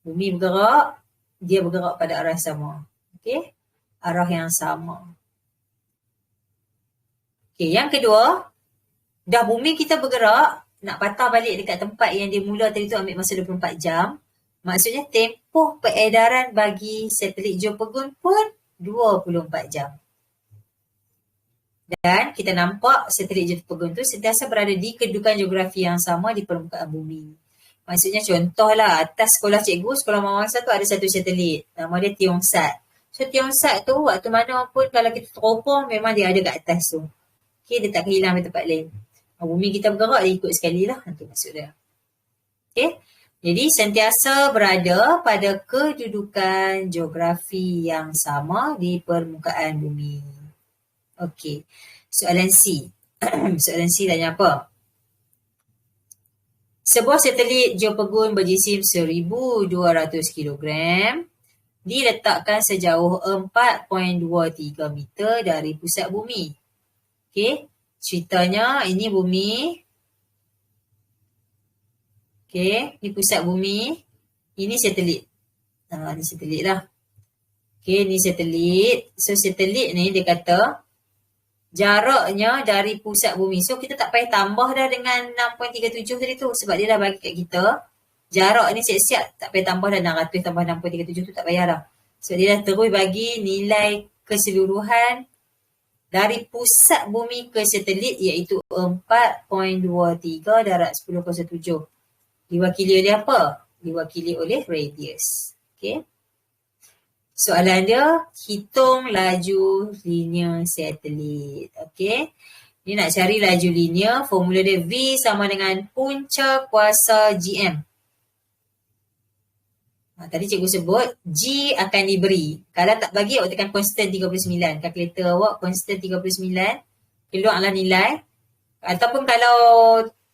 Bumi bergerak, dia bergerak pada arah sama. Okey, arah yang sama. Okey, yang kedua, dah bumi kita bergerak, nak patah balik dekat tempat yang dia mula tadi tu ambil masa 24 jam. Maksudnya tempoh peredaran bagi satelit Jio Pegun pun 24 jam. Dan kita nampak satelit Jio Pegun tu sentiasa berada di kedudukan geografi yang sama di permukaan bumi. Maksudnya contohlah atas sekolah cikgu, sekolah Mawangsa tu ada satu satelit. Nama dia Tiyongsat. So Tiyongsat tu waktu mana pun kalau kita teropong memang dia ada kat atas tu. Okay, dia tak hilang di tempat lain. Bumi kita bergerak dia ikut sekali lah. Itu maksud dia. Okay. Jadi sentiasa berada pada kedudukan geografi yang sama di permukaan bumi. Okey. Soalan C. Soalan C tanya apa? Sebuah satelit Jio Pegun berjisim 1,200 kg diletakkan sejauh 4.23 meter dari pusat bumi. Okey. Ceritanya ini bumi. Okey, ni pusat bumi. Ini satelit. Ni satelit lah. Okey, ni satelit. So, satelit ni dia kata jaraknya dari pusat bumi. So kita tak payah tambah dah dengan 6.37 tadi tu sebab dia dah bagi kat kita. Jarak ni siap-siap tak payah tambah dah 600 tambah 6.37 tu tak payah dah. So dia dah terus bagi nilai keseluruhan dari pusat bumi ke satelit iaitu 4.23 darab 10^7. Diwakili oleh apa? Diwakili oleh radius. Okay. Soalan dia, hitung laju linear satelit. Okay. Ni nak cari laju linear, formula dia V sama dengan punca kuasa GM. Tadi cikgu sebut, G akan diberi. Kalau tak bagi, awak tekan constant 39. Kalkulator awak constant 39. Keluarlah nilai. Ataupun kalau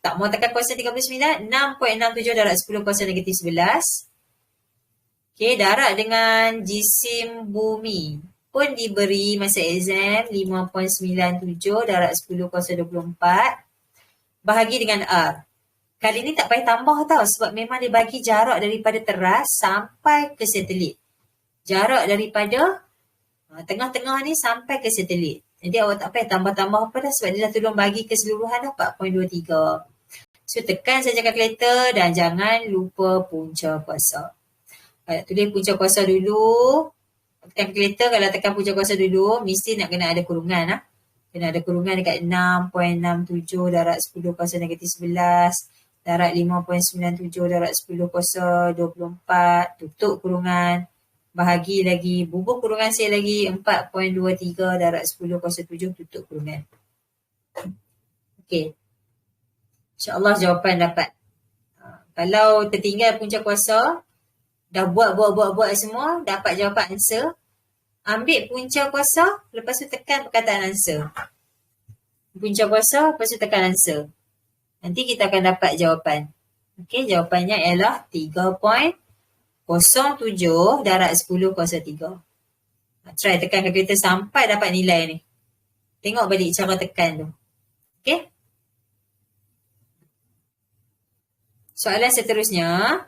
tak mau tekan constant 39, 6.67 darab 10 kuasa negatif 11. Okay, darat dengan jisim bumi pun diberi masa exam 5.97 darab 10 kuasa 24. Bahagi dengan R. Kali ni tak payah tambah tau sebab memang dia bagi jarak daripada teras sampai ke satelit. Jarak daripada tengah-tengah ni sampai ke satelit. Jadi awak tak payah tambah-tambah apa dah sebab dia dah tolong bagi keseluruhan dah 4.23. So tekan saja kalkulator dan jangan lupa punca kuasa. Tulis punca kuasa dulu. Tekan kalkulator, kalau tekan punca kuasa dulu mesti nak kena ada kurungan. Kena ada kurungan dekat 6.67 darab 10 kuasa negatif 11. Darab 5.97 darab 10 kuasa 24, tutup kurungan, bahagi lagi, bubuh kurungan saya lagi 4.23 darab 10 kuasa 7, tutup kurungan. Okey. InsyaAllah jawapan dapat. Kalau tertinggal punca kuasa, dah buat semua, dapat jawapan answer, ambil punca kuasa, lepas tu tekan perkataan answer. Punca kuasa, lepas tu tekan answer. Nanti kita akan dapat jawapan. Okey, jawapannya ialah 3.07 darab 10 kuasa 3. Try tekan kalkulator sampai dapat nilai ni. Tengok balik cara tekan tu. Okey. Soalan seterusnya.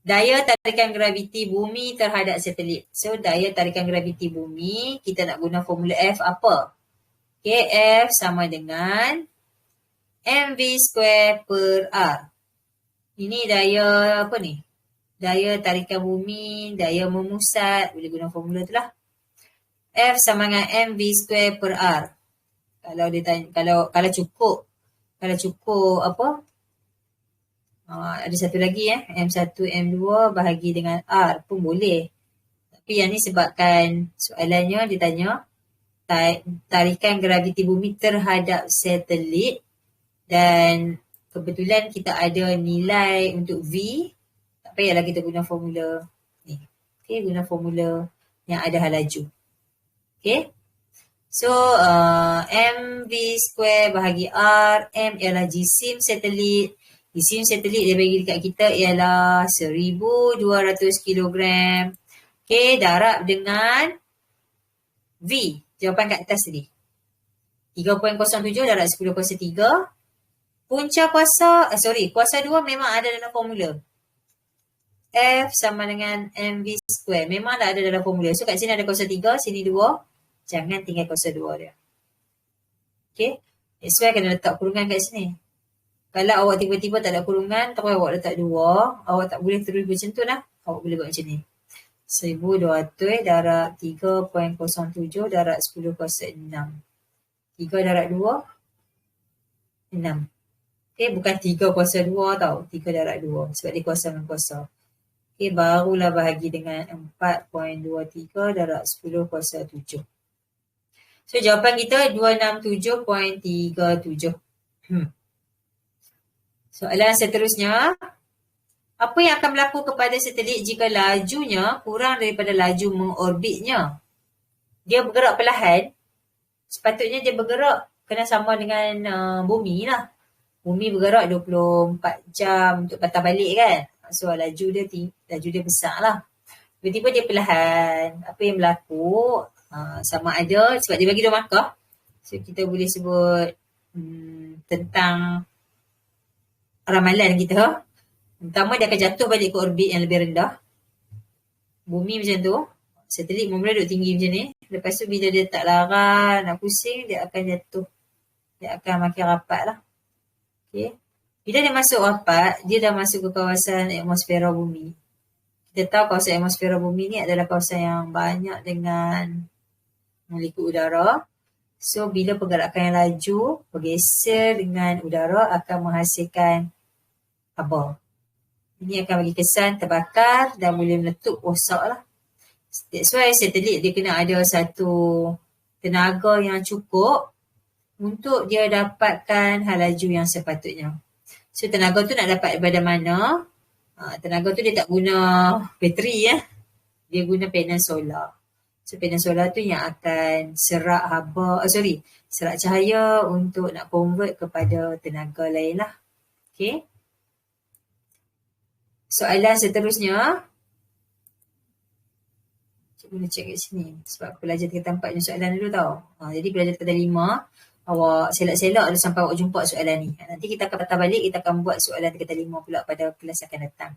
Daya tarikan graviti bumi terhadap satelit. So, daya tarikan graviti bumi, kita nak guna formula F apa? Okay, F sama dengan mv square per R. Ini daya apa ni? Daya tarikan bumi, daya memusat. Boleh guna formula tu lah. F sama dengan mv square per R. Kalau dia tanya, kalau cukup apa? Ada satu lagi M1, M2 bahagi dengan R pun boleh. Tapi yang ni sebabkan soalannya dia tanya tarikan graviti bumi terhadap satelit. Dan kebetulan kita ada nilai untuk V. Tak payahlah kita guna formula ni. Okay, guna formula yang ada hal laju. Okay. So, mv square bahagi R. M ialah jisim satelit. Jisim satelit dia bagi dekat kita ialah 1,200 kg. Okay, darab dengan V. Jawapan kat atas tadi. 3.07 darab 10 kuasa 3. Punca kuasa, kuasa 2 memang ada dalam formula. F sama dengan mv square. Memang dah ada dalam formula. So kat sini ada kuasa 3, sini 2. Jangan tinggal kuasa 2 dia. Okay. That's why kena letak kurungan kat sini. Kalau awak tiba-tiba tak ada kurungan, terus awak letak 2. Awak tak boleh terus macam tu lah. Awak boleh buat macam ni. 1,200 darab 3.07 darab 10 kuasa 6. 3 darab 2, 6. Okay, bukan 3 kuasa 2 tau. 3 darab 2. Sebab dia kuasa dengan kuasa. Okay, barulah bahagi dengan 4.23 darab 10 kuasa 7. So, jawapan kita 267.37. Soalan seterusnya. Apa yang akan berlaku kepada satelit jika lajunya kurang daripada laju mengorbitnya? Dia bergerak perlahan. Sepatutnya dia bergerak kena sama dengan bumi lah. Bumi bergerak 24 jam untuk patah balik kan. So laju dia besar lah. Tiba-tiba dia perlahan. Apa yang berlaku? Sama ada sebab dia bagi 2 markah. So kita boleh sebut tentang ramalan kita. Pertama dia akan jatuh balik ke orbit yang lebih rendah. Bumi macam tu. Satelit mula duduk tinggi macam ni. Lepas tu bila dia tak larat, nak pusing, dia akan jatuh. Dia akan makin rapat lah. Okay. Bila dia masuk rapat, dia dah masuk ke kawasan atmosfera bumi. Kita tahu kawasan atmosfera bumi ni adalah kawasan yang banyak dengan molekul udara. So, bila pergerakan yang laju, bergeser dengan udara akan menghasilkan haba. Ini akan bagi kesan terbakar dan boleh meletup rosak lah. That's why satelit dia kena ada satu tenaga yang cukup untuk dia dapatkan laju yang sepatutnya. So, tenaga tu nak dapat daripada mana? Tenaga tu dia tak guna bateri ya. Dia guna panel solar. So, panel solar tu yang akan serak serak cahaya untuk nak convert kepada tenaga lain lah. Okay. Soalan seterusnya. Cikgu nak cek kat sini. Sebab pelajar tingkatan 4 punya soalan dulu tau. Jadi pelajar tingkatan 5, awak selak-selak dulu sampai awak jumpa soalan ni. Nanti kita akan patah balik, kita akan buat soalan tingkatan 5 pula pada kelas akan datang.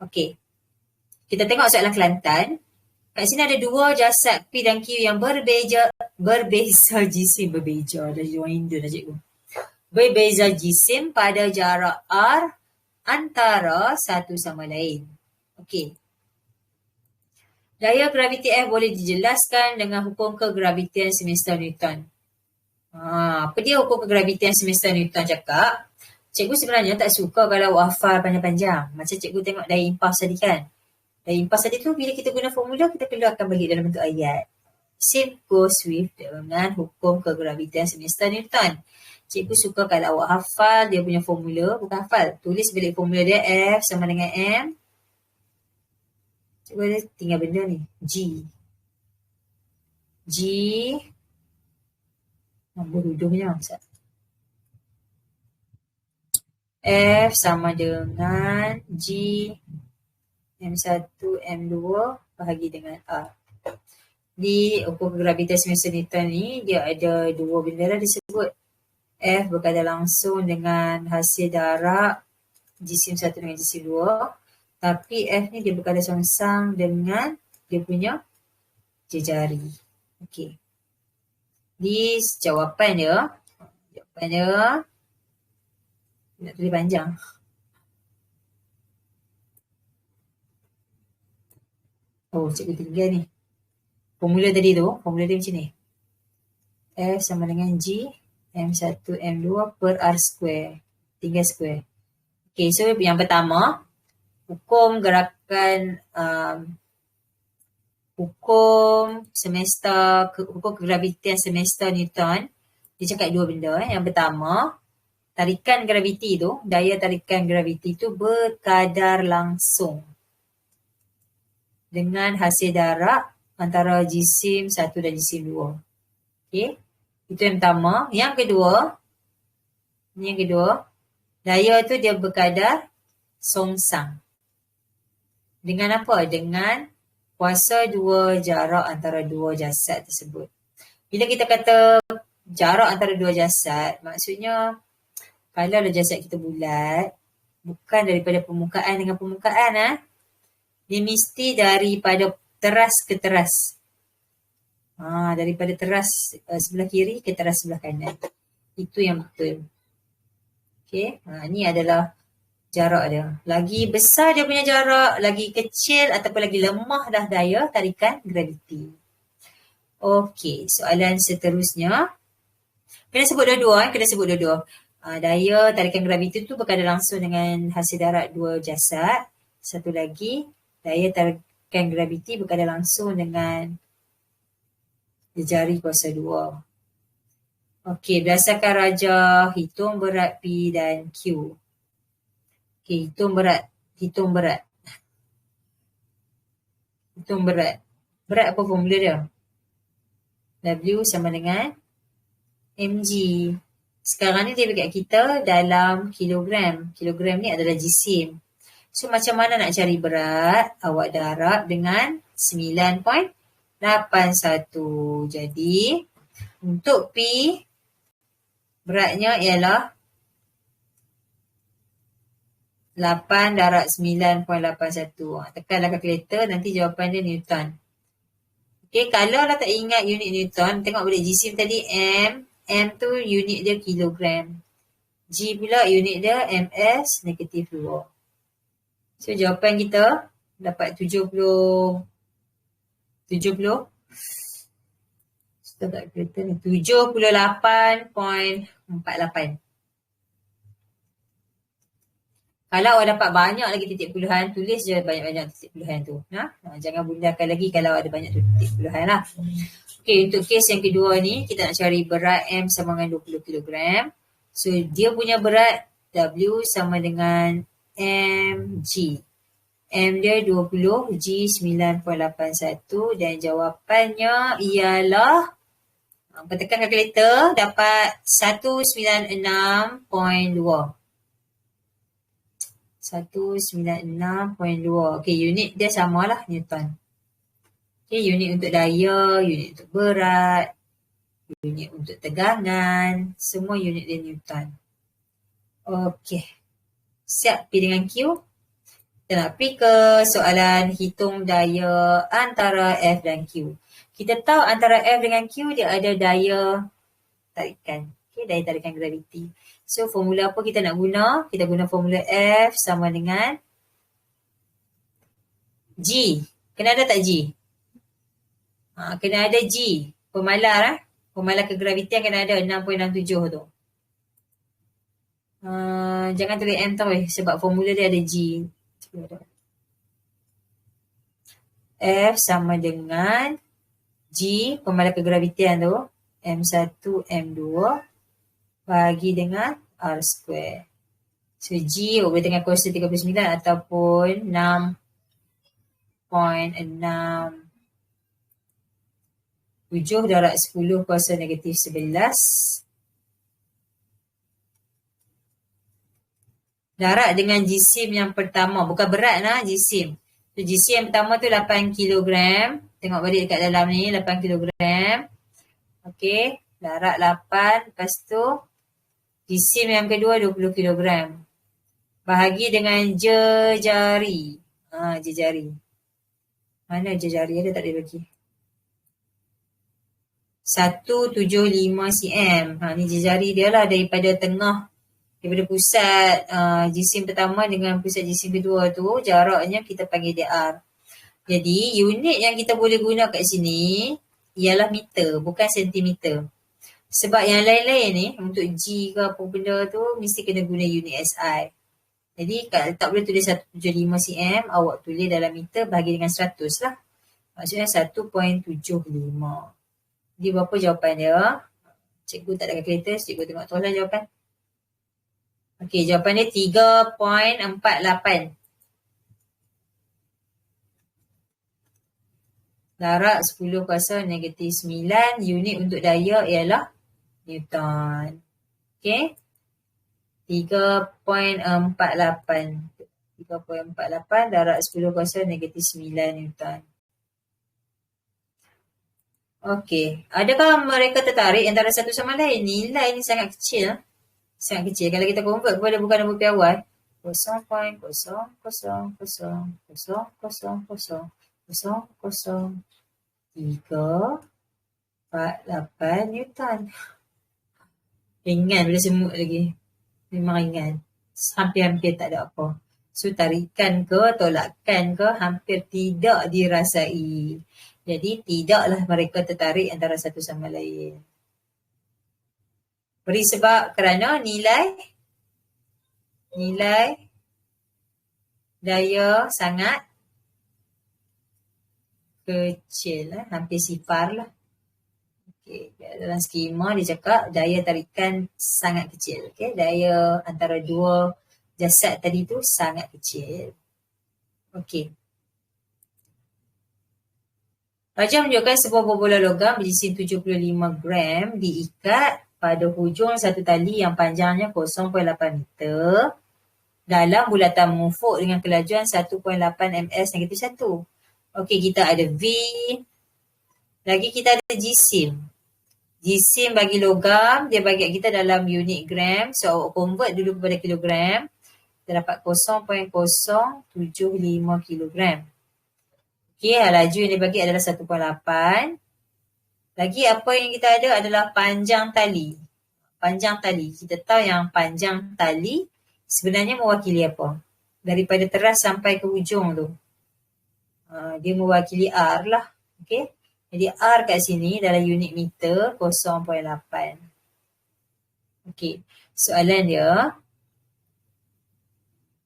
Okay. Kita tengok soalan Kelantan. Kat sini ada dua jasad P dan Q yang berbeza jisim. Berbeza. Dah jadi orang Hindu dah cikgu. Berbeza jisim pada jarak R antara satu sama lain. Okey. Daya graviti F boleh dijelaskan dengan hukum kegravitian semesta Newton. Apa dia hukum kegravitian semesta Newton cakap? Cikgu sebenarnya tak suka kalau awak hafal panjang-panjang. Macam cikgu tengok daya impas tadi kan. Daya impas tadi tu bila kita guna formula, kita keluarkan balik dalam bentuk ayat. Same goes with dengan hukum kegravitian semesta Newton. Cikgu suka kalau awak hafal dia punya formula, bukan hafal. Tulis balik formula dia F sama dengan M. Cikgu ada tinggal benda ni. G. Nombor hujungnya. F sama dengan G. M1, M2 bahagi dengan R. Di hukum kegravitian semesta Newton ni, dia ada dua benda dah disebut. F berkaitan langsung dengan hasil darat jisim 1 dengan jisim 2. Tapi F ni dia berkaitan songsang dengan dia punya jejari. Okey. Di jawapan dia nak tulis panjang. Oh, cikgu tinggal ni. Formula tadi tu, formula dia macam ni. F sama dengan G M1, M2 per R square. Tinggal square. Okay, so yang pertama, hukum gerakan, hukum kegravitian semesta Newton. Dia cakap dua benda. Yang pertama, tarikan graviti tu, daya tarikan graviti tu berkadar langsung dengan hasil darat antara jisim 1 dan jisim 2. Okay. Itu yang pertama. Yang kedua, daya tu dia berkadar songsang. Dengan apa? Dengan kuasa dua jarak antara dua jasad tersebut. Bila kita kata jarak antara dua jasad, maksudnya kalau jasad kita bulat, bukan daripada permukaan dengan permukaan, dia mesti daripada teras ke teras. Daripada teras sebelah kiri ke teras sebelah kanan. Itu yang betul. Okay. Ni adalah jarak dia. Lagi besar dia punya jarak, lagi kecil ataupun lagi lemah dah daya tarikan graviti. Okey, soalan seterusnya. Kena sebut dua-dua. Daya tarikan graviti tu berkaitan langsung dengan hasil darat dua jasad. Satu lagi, daya tarikan graviti berkaitan langsung dengan jari kuasa 2. Okey, berdasarkan rajah hitung berat P dan Q. Okey, hitung berat. Berat apa formula dia? W sama dengan mg. Sekarang ni dia bagi kita dalam kilogram. Kilogram ni adalah jisim. So macam mana nak cari berat? Awak darab dengan 9.81. Jadi untuk P beratnya ialah 8 darab 9.81. Tekanlah kalkulator, nanti jawapan dia Newton. Okay, kalau lah tak ingat unit Newton, tengok balik jisim tadi M. M tu unit dia kilogram. G pula unit dia ms negatif 2. So jawapan kita dapat 70. Kita tak kereta ni. 78.48. Kalau awak dapat banyak lagi titik puluhan, tulis je banyak-banyak titik puluhan tu. Jangan bundahkan lagi kalau ada banyak titik puluhan lah. Okay, untuk kes yang kedua ni, kita nak cari berat M sama dengan 20 kg. So, dia punya berat W sama dengan mg. M dia 20, G 9.81 dan jawapannya ialah, tekan kalkulator, dapat 196.2. 196.2. Okay, unit dia samalah Newton. Okay, unit untuk daya, unit untuk berat, unit untuk tegangan, semua unit dia Newton. Okay. Siap pergi dengan Q? Kita nak pergi ke soalan hitung daya antara F dan Q. Kita tahu antara F dengan Q dia ada daya tarikan. Okay, daya tarikan graviti. So, formula apa kita nak guna? Kita guna formula F sama dengan G. Kena ada tak G? Kena ada G. Pemalar Pemalar kegravitian kena ada 6.67 tu. Jangan tulis M tau sebab formula dia ada G. F sama dengan G, pemalar kegravitian tu, M1, M2 bagi dengan R square. So, G boleh dengan kuasa 39 ataupun 6.67 darab 10 kuasa negatif 11. Darat dengan jisim yang pertama. Bukan berat lah, jisim. So, jisim yang pertama tu 8 kg. Tengok balik dekat dalam ni, 8 kg. Okey, darat 8. Lepas tu, jisim yang kedua 20 kg. Bahagi dengan jejari. Jejari. Mana jejari? Ada tak dia bagi? 175 cm. Ni jejari dia lah daripada tengah. Daripada pusat jisim pertama dengan pusat jisim kedua tu, jaraknya kita panggil dia R. Jadi, unit yang kita boleh guna kat sini ialah meter, bukan sentimeter. Sebab yang lain-lain ni, untuk G ke apa benda tu, mesti kena guna unit SI. Jadi, tak boleh tulis 175 cm, awak tulis dalam meter bahagi dengan 100 lah. Maksudnya 1.75. Jadi, berapa jawapan dia? Cikgu tak ada kalkulator, cikgu tengok tolong jawapan. Okey, jawapan dia 3.48. Darat 10 kuasa negatif 9. Unit untuk daya ialah Newton. Okey. 3.48. 3.48 darat 10 kuasa negatif 9 Newton. Okey. Adakah mereka tertarik antara satu sama lain? Nilai ni sangat kecil. Sangat kecil. Kalau kita convert kepada bukan nombor piawai, 0.0000000348 Newton. Ringan bila semut lagi. Memang ringan. Hampir-hampir tak ada apa. So tarikan ke, tolakan ke, hampir tidak dirasai. Jadi tidaklah mereka tertarik antara satu sama lain. Beri sebab kerana nilai daya sangat kecil lah. Hampir sifar lah. Okay. Dalam skema dia cakap daya tarikan sangat kecil. Okay. Daya antara dua jasad tadi tu sangat kecil. Okey. Raja menunjukkan sebuah bola logam berjisim 75 gram diikat pada hujung satu tali yang panjangnya 0.8 meter dalam bulatan mengufuk dengan kelajuan 1.8 ms negatif 1. Okey, kita ada V. Lagi kita ada jisim. Jisim bagi logam, dia bagi kita dalam unit gram. So, convert dulu kepada kilogram. Kita dapat 0.075 kilogram. Okey, laju yang dibagi adalah 1.8. Lagi apa yang kita ada adalah panjang tali. Panjang tali. Kita tahu yang panjang tali sebenarnya mewakili apa? Daripada teras sampai ke ujung tu. Dia mewakili R lah. Okey. Jadi R kat sini dalam unit meter 0.8. Okey. Soalan dia,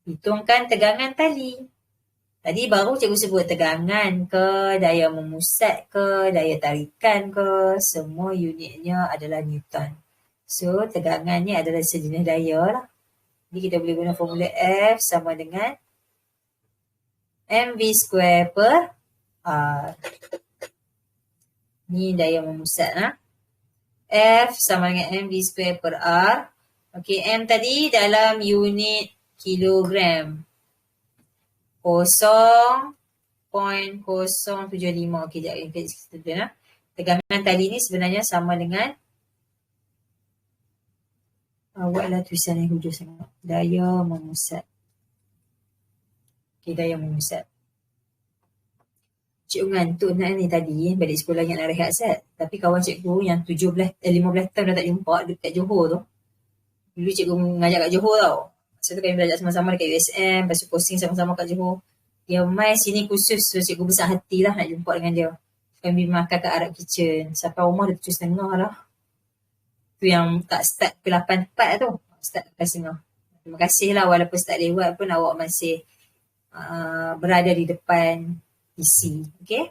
hitungkan tegangan tali. Tadi baru cikgu sebut tegangan ke, daya memusat ke, daya tarikan ke, semua unitnya adalah Newton. So, tegangannya adalah sejenis daya lah. Jadi kita boleh guna formula F sama dengan mv square per R. Ni daya memusat lah. F sama dengan mv square per R. Okey, M tadi dalam unit kilogram. 0.075. Okey, sekejap. Kita tegangan tali ni sebenarnya sama dengan buatlah tulisan yang hujung sangat. Daya memusat. Okey, daya memusat. Cikgu ngantuk nak ni tadi, balik sekolah yang nak rehat set. Tapi kawan cikgu yang 15 tahun dah tak jumpa dekat Johor tu. Dulu cikgu mengajar kat Johor tau. Masa tu kami belajar sama-sama dekat USM, lepas tu posting sama-sama kat Johor. Dia main sini khusus, so cikgu besar hati lah nak jumpa dengan dia. Kami makan kat Arab Kitchen. Sampai rumah dah 7.30 lah. Tu yang tak start ke 8 tepat tu. Start 8.30. Terima kasih lah walaupun start lewat pun awak masih berada di depan PC. Okay?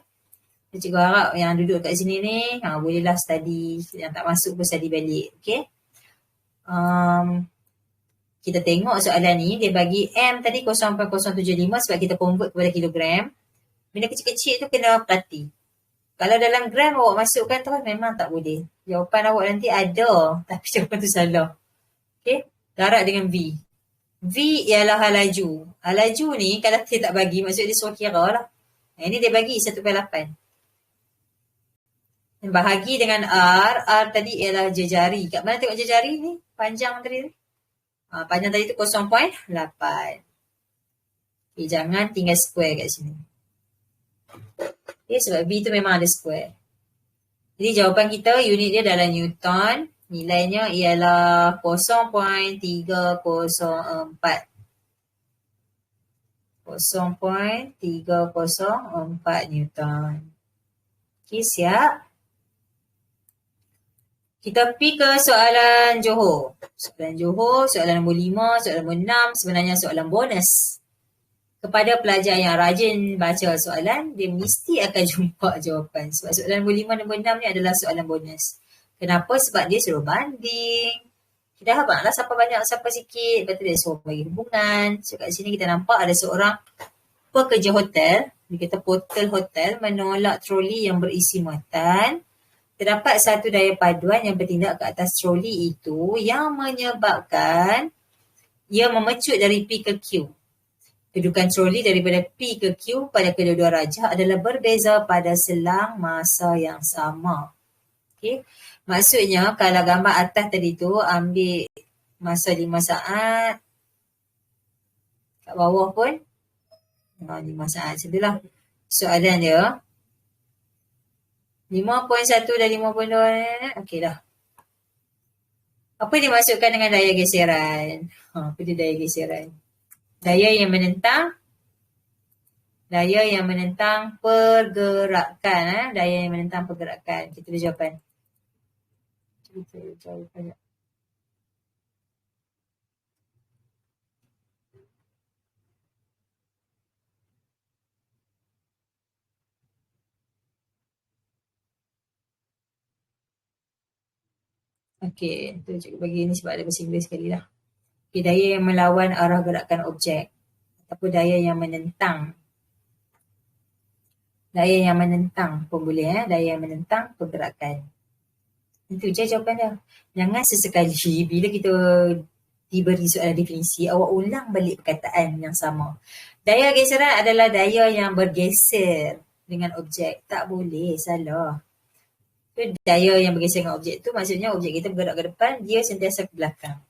Cikgu harap yang duduk kat sini ni, bolehlah study. Yang tak masuk pun study balik. Okay? Kita tengok soalan ni, dia bagi M tadi 0.075 sebab kita convert kepada kilogram. Benda kecil-kecil tu kena perhati. Kalau dalam gram awak masukkan terus memang tak boleh. Jawapan awak nanti ada, tapi jawapan tu salah. Okay? Darab dengan V. V ialah hal laju. Hal laju ni kalau dia tak bagi, maksud dia suruh kira lah. Ini dia bagi 1/8. Dan bahagi dengan R. R tadi ialah jejari. Kat mana tengok jejari ni? Panjang tadi ni. Panjang tadi tu 0.8. Okay, jangan tinggal square kat sini. Okay, sebab V tu memang ada square. Jadi jawapan kita, unit dia dalam Newton. Nilainya ialah 0.304. 0.304 Newton. Okay, siap. Kita pergi ke soalan Johor. Soalan Johor, soalan nombor 5, soalan nombor 6, sebenarnya soalan bonus. Kepada pelajar yang rajin baca soalan, dia mesti akan jumpa jawapan. Sebab soalan nombor 5, nombor 6 ni adalah soalan bonus. Kenapa? Sebab dia suruh banding. Kita habanglah siapa banyak, siapa sikit. Lepas tu dia suruh bagi hubungan. So kat sini kita nampak ada seorang pekerja hotel. Dia kata portal hotel menolak troli yang berisi muatan. Terdapat satu daya paduan yang bertindak ke atas troli itu yang menyebabkan ia memecut dari P ke Q. Kedudukan troli daripada P ke Q pada kedua-dua rajah adalah berbeza pada selang masa yang sama. Okay. Maksudnya kalau gambar atas tadi tu ambil masa 5 saat. Kat bawah pun 5 saat. Macam itulah soalan dia. 5.1 dan 5.2. Okey dah. Apa dimasukkan dengan daya geseran? Apa dia daya geseran? Daya yang menentang pergerakan. Daya yang menentang pergerakan. Kita boleh jawapan. Kita jawapan. Okey, tu cikgu bagi ni sebab ada bahasa Inggeris sekali lah. Okay, daya yang melawan arah gerakan objek. Ataupun daya yang menentang. Daya yang menentang pun boleh. Daya yang menentang pergerakan. Itu je jawapan dia. Jangan sesekali bila kita diberi soalan definisi, awak ulang balik perkataan yang sama. Daya geseran adalah daya yang bergeser dengan objek. Tak boleh, salah. Daya yang bergeser dengan objek tu maksudnya objek kita bergerak ke depan, dia sentiasa ke belakang.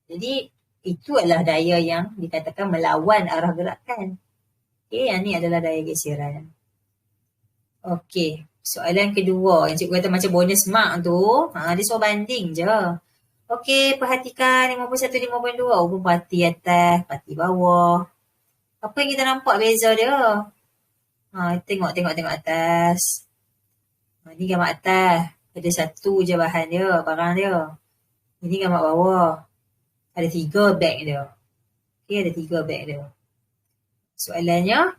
Jadi itu adalah daya yang dikatakan melawan arah gerakan. Okay, yang ni adalah daya geseran. Okey. Soalan kedua. Yang cikgu kata macam bonus mark tu. Dia suruh banding je. Okey, perhatikan 51, 5.2. Pun parti atas, parti bawah. Apa yang kita nampak beza dia? Tengok atas. Ni gambar atas. Ada satu je bahan dia, barang dia. Ini gambar bawah. Ada 3 beg dia. Okey, ada 3 beg dia. Soalannya,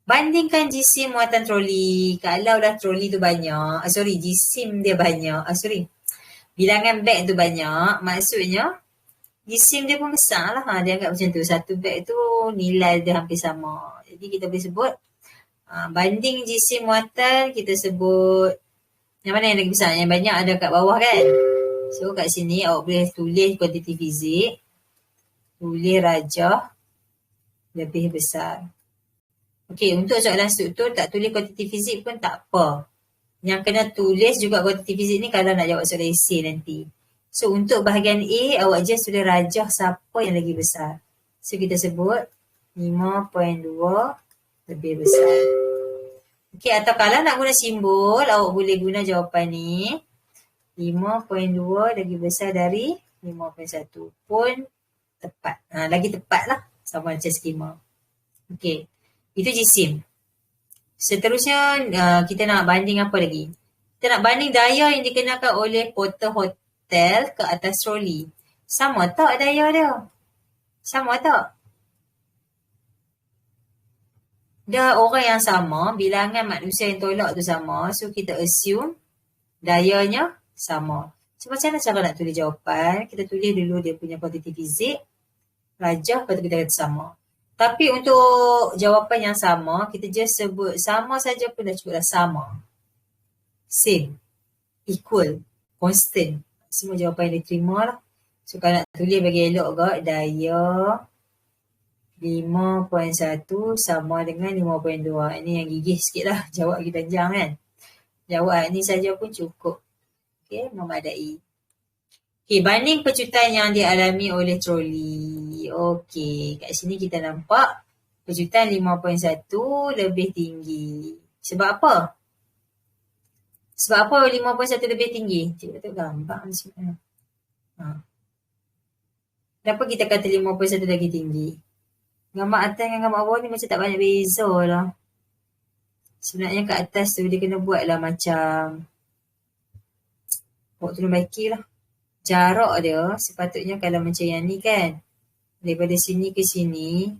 bandingkan jisim muatan troli. Kalau dah troli tu banyak, jisim dia banyak, bilangan beg tu banyak, maksudnya jisim dia pun besar lah. Dia anggap macam tu. Satu beg tu nilai dia hampir sama. Jadi kita boleh sebut, banding jisim muatan, kita sebut, yang mana yang lagi besar? Yang banyak ada kat bawah kan? So kat sini awak boleh tulis kuantiti fizik, tulis rajah lebih besar. Okey, untuk soalan struktur tak tulis kuantiti fizik pun tak apa. Yang kena tulis juga kuantiti fizik ni kalau nak jawab soalan esei nanti. So untuk bahagian A, awak just tulis rajah siapa yang lagi besar. So kita sebut 5.2 lebih besar. Okey, atau kalau nak guna simbol, awak boleh guna jawapan ni. 5.2 lagi besar dari 5.1 pun tepat. Lagi tepat lah. Sama macam skema. Okey. Itu jisim. Seterusnya, kita nak banding apa lagi? Kita nak banding daya yang dikenakan oleh porter hotel ke atas troli. Sama tak daya dia? Sama tak? Dah orang yang sama, bilangan manusia yang tolak tu sama. So, kita assume dayanya sama. So, macam mana cara nak tulis jawapan? Kita tulis dulu dia punya kuantiti fizik, rajah, lepas tu kita kata sama. Tapi untuk jawapan yang sama, kita just sebut sama saja pun dah cukup dah sama. Same, equal, constant. Semua jawapan yang diterima lah. So, kalau nak tulis bagi elok kot, daya 5.1 sama dengan 5.2. Ini yang gigih sikit lah. Jawab lagi panjang kan. Jawab ni saja pun cukup. Okey, memadai. Okey, banding pecutan yang dialami oleh troli. Okey, kat sini kita nampak pecutan 5.1 lebih tinggi. Sebab apa? Sebab apa 5.1 lebih tinggi? Cikgu tak gambar macam mana. Kenapa kita kata 5.1 lagi tinggi? Gambar atas dengan gambar bawah ni macam tak banyak beza lah. Sebenarnya kat atas tu dia kena buat lah macam, awak tolong baiki lah. Jarak dia sepatutnya kalau macam yang ni kan, daripada sini ke sini,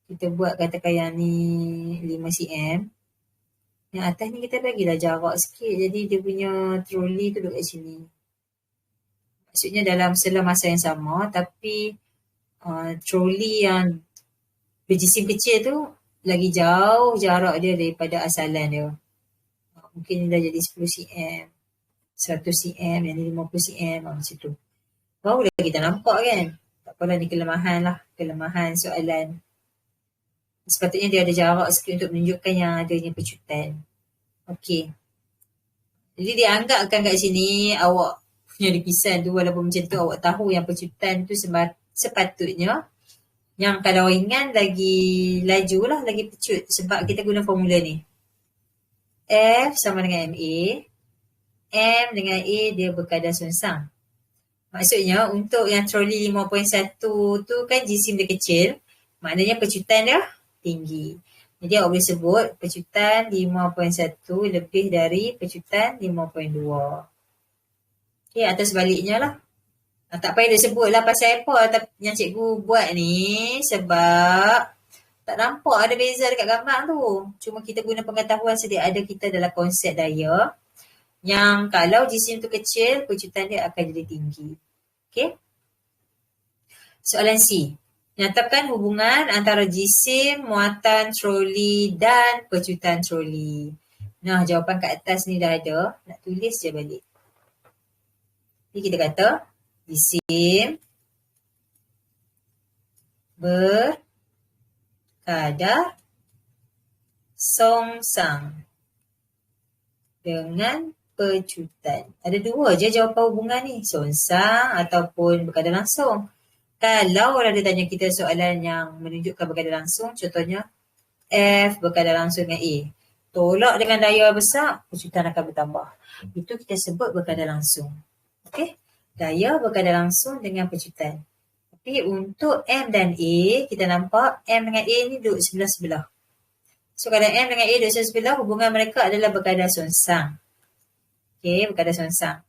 kita buat katakan yang ni 5 cm. Yang atas ni kita bagilah jarak sikit. Jadi dia punya troli tu duduk kat sini. Maksudnya dalam selang masa yang sama, tapi troli yang berjisim kecil tu lagi jauh jarak dia daripada asalan dia. Mungkin dah jadi 10 cm, 100 cm, yang ni 50 cm, macam tu. Barulah kita nampak kan. Tak apalah, ni kelemahan lah. Kelemahan soalan. Sepatutnya dia ada jarak sikit untuk menunjukkan yang adanya pecutan. Okey. Jadi dia anggapkan kat sini awak punya lukisan tu, walaupun macam tu awak tahu yang pecutan tu sepatutnya yang kalau ringan lagi laju lah, lagi pecut. Sebab kita guna formula ni. F sama dengan MA. M dengan A dia berkadar sengsang. Maksudnya untuk yang troli 5.1 tu kan jisim dia kecil. Maknanya pecutan dia tinggi. Jadi awak boleh sebut pecutan 5.1 lebih dari pecutan 5.2. Okey, atau sebaliknya lah. Tak payah dia sebut lah pasal apa yang cikgu buat ni, sebab tak nampak ada beza dekat gambar tu. Cuma kita guna pengetahuan sedia ada kita dalam konsep daya, yang kalau jisim tu kecil, pecutan dia akan jadi tinggi. Okey. Soalan C. Nyatakan hubungan antara jisim, muatan troli dan pecutan troli. Nah, jawapan kat atas ni dah ada. Nak tulis je balik. Ni kita kata jisim berkadar sengsang dengan pecutan. Ada dua je jawapan hubungan ni. Sengsang ataupun berkadar langsung. Kalau orang dia tanya kita soalan yang menunjukkan berkadar langsung, contohnya F berkadar langsung dengan A. Tolak dengan daya besar, pecutan akan bertambah. Itu kita sebut berkadar langsung. Okey? Daya berkadar langsung dengan pecutan. Tapi untuk M dan A, kita nampak M dengan A ni duduk sebelah-sebelah. So, kalau M dengan A duduk sebelah-sebelah, hubungan mereka adalah berkadar songsang. Okey, berkadar songsang.